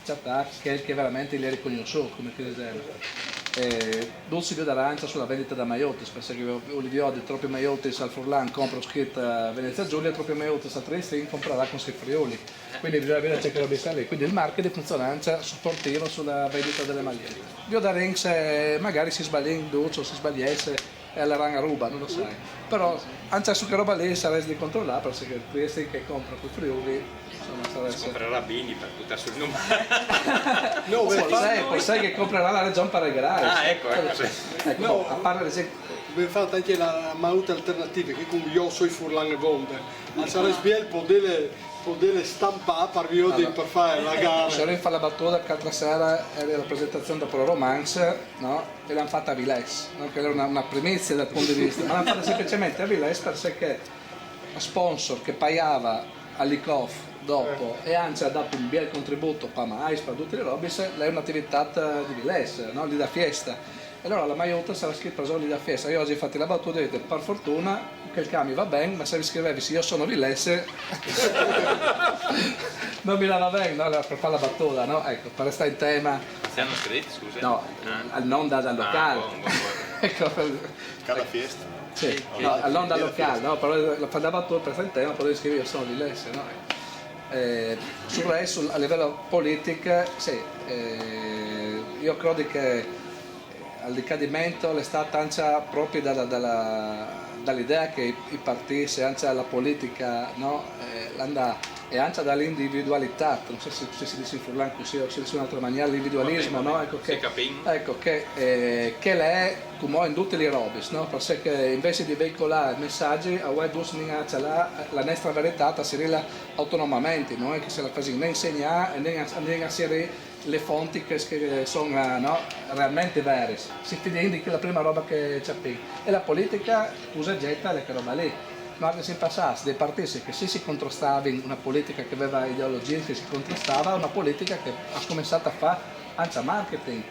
Speaker 11: a che è veramente li riconosciuto come esempio. Dulce di d'arancia sulla vendita da Maiotis, perché Olivio di troppi Maiotis al Furlan compra scritta Venezia Giulia, troppi Maiotis a Trieste comprerà con i Friuli, quindi bisogna vedere c'è che roba lì, quindi il marketing funziona anche supportivo sulla vendita delle magliette. Io da Rings magari si sbaglia in Duce o si sbagliasse e alla ranga ruba, non lo sai, però anche su che roba lì saresti di controllare, perché Trieste che compra con i Friuli
Speaker 3: si comprerà Bini per buttare sul numero.
Speaker 11: No, poi sai che comprerà la regione Paragrare.
Speaker 3: Ah, ecco.
Speaker 5: No,
Speaker 11: a parte l'esempio.
Speaker 5: Abbiamo fatto anche la manuta alternativa, che con io so i Furlan e Vonde. Ma sarebbe bien poter stampare per fare la gara.
Speaker 11: Se lei fa la battuta che l'altra sera era la presentazione dopo la Romance, no? E l'hanno fatta a Villesse, no? Che era una primizia dal punto di vista, ma l'hanno fatta semplicemente a Villesse perché a sponsor che pagava all'ICOF dopo e anzi ha dato un bel contributo per mais, per tutte le robe, lei è un'attività di Villesse, no? Lì da fiesta. E allora la Maiota sarà scritta lì da fiesta. Io oggi infatti la battuta e dite per fortuna che il cambio va bene, ma se vi scrivevi se io sono Villesse non mi va bene, no? Per fare la battuta, no? Ecco, per restare in tema.
Speaker 3: Si hanno scritto, scusa?
Speaker 11: No, non dal locale.
Speaker 6: Ecco, cada fiesta.
Speaker 11: Sì, no, non dal locale, no? Però per fare la battuta per restare in tema, poi scrivere io sono Villesse, no? Sul resto, a livello politico, sì, io credo che al decadimento è stata anche proprio dall'idea che i partiti, anche la politica, no, e anche dall'individualità, non so se si dice in Furlan così o se dice in un'altra maniera, l'individualismo, no? Ecco che è come in tutte le robe, no? Perché invece di veicolare messaggi, a voi la nostra verità si rila autonomamente, no? Che se la fai né insegnare né a le fonti che sono no, realmente vere, si indica la prima roba che c'è qui e la politica usa e getta le roba lì. Ma se in passato dei partiti che si contrastavano in una politica che aveva ideologie che si contrastava, una politica che ha cominciato a fare anche marketing,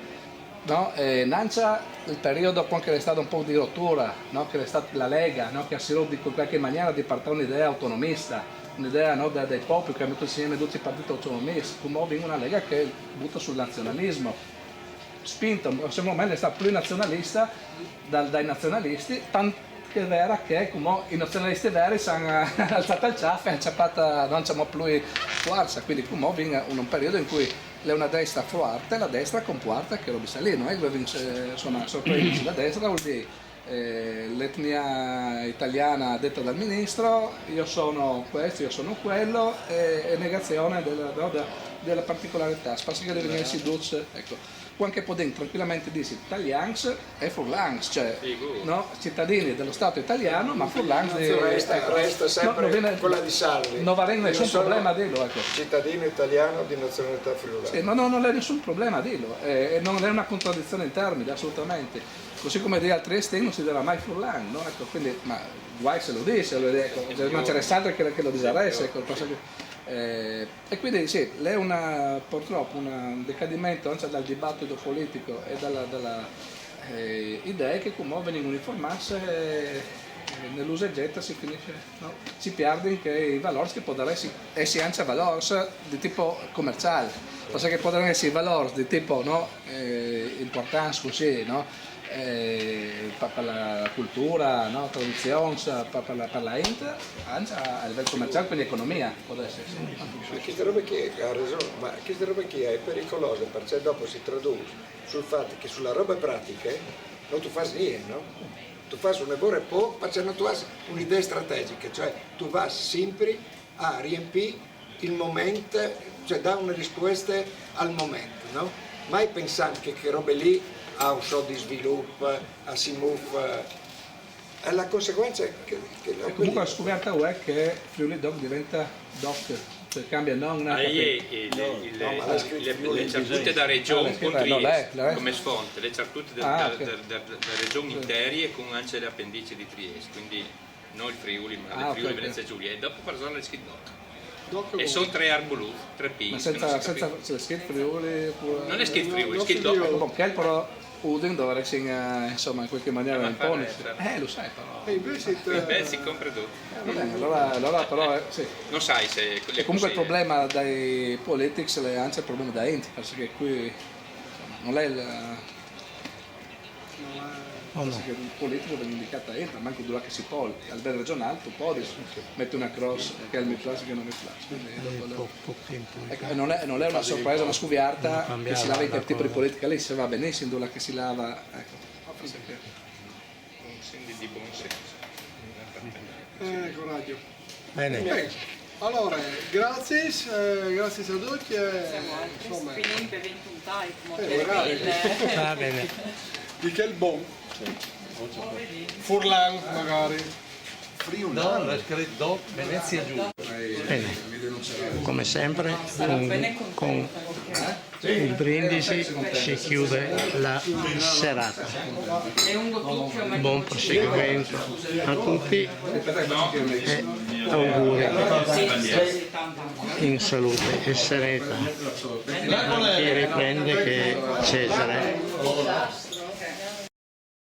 Speaker 11: no? E Nancia il periodo che è stato un po' di rottura, no? Che è stata la Lega, no? Che ha sido in qualche maniera di partire un'idea autonomista, un'idea, no, dei popoli che ha messo insieme tutti i partiti autonomisti, come una Lega che butta sul nazionalismo, spinta, secondo me è stata più nazionalista dai nazionalisti, tanto che è vera che come i nazionalisti veri si sono alzati al ciaffo e hanno ciappata, non c'è più forza, quindi come viene un periodo in cui è una destra forte, la destra comporta che lo bisa lì, no? Sono sorpresi la destra, vuol dire l'etnia italiana detta dal ministro, io sono questo, io sono quello, e negazione della particolarità, spazio che deve venirsi duce, ecco. Può anche poter tranquillamente dirsi italians e furlans, cioè no? Cittadini dello Stato italiano, ma furlans
Speaker 7: resta sempre
Speaker 11: no,
Speaker 7: quella di Salvi.
Speaker 11: Non va nessun problema a dirlo. Ecco.
Speaker 7: Cittadino italiano di nazionalità friulana.
Speaker 11: Sì, non è nessun problema a dirlo, non è una contraddizione in termini, assolutamente. così come di altri Trieste non si dirà mai Furlan, no? Ecco, quindi, ma guai se lo dice, ecco, non c'è restato che lo disaresse, ecco, e quindi sì, lei è purtroppo un decadimento anche dal dibattito politico e dalla idee che come vengono informate nell'usa e getta si finisce, no? Si perdono che i valori che possono essere anche valori di tipo commerciale, perché possono essere valori di tipo, no? Importanza così, no? Per la cultura, no? Tradizione, per la int, anche a livello commerciale, quindi economia, può essere.
Speaker 7: Ma queste robe qui ha ragione, ma queste robe qui è pericolosa perché dopo si traduce sul fatto che sulla roba pratica non tu fai niente, no? Tu fai un lavoro poco, perché non tu hai un'idea strategica, cioè tu vai sempre a riempire il momento, cioè dare una risposta al momento, no? Mai pensando che robe lì ha un so di sviluppo, si muove, è la conseguenza che
Speaker 11: comunque la scoperta è che Friuli Doc diventa Doc, cioè cambia non una
Speaker 3: le certute da regione con Trieste come sfonte, le certute da regione interi con anche le appendici di Trieste, quindi non il Friuli ma il Friuli Venezia Giulia, e dopo per zona le skid Doc. E sono 3 arbolu, 3 P.
Speaker 11: Ma senza skid Friuli?
Speaker 3: Non è skid Friuli, skid Doc.
Speaker 11: Che però Udin dovrebbe essere insomma in qualche maniera un po'. Lo sai però.
Speaker 3: Si compra tutto.
Speaker 11: Va bene, allora però sì.
Speaker 3: Non sai se.
Speaker 11: E comunque il problema dai politics è anche il problema da enti, perché qui insomma, non è il. Perché il politico viene indicato a enti, ma anche dove che si può, a livello regionale tu puoi mettere una cross che è il MIPLAS che non è MIPLAS. Ecco, non è una sorpresa, una scoviarta che si lava in quel tipo di politica lì, si va benissimo dove che si lava. Ecco.
Speaker 3: Di buon senso.
Speaker 5: Coraggio.
Speaker 1: Bene.
Speaker 5: Allora, grazie a tutti.
Speaker 2: Insomma, finì per 21 type,
Speaker 1: Va bene.
Speaker 5: Di che il buon. Furlan magari.
Speaker 8: No, l'ha scritto Venezia giù.
Speaker 1: Bene. Come sempre con il brindisi si chiude la serata. Buon proseguimento a tutti e auguri in salute e sereta. Chi riprende che Cesare.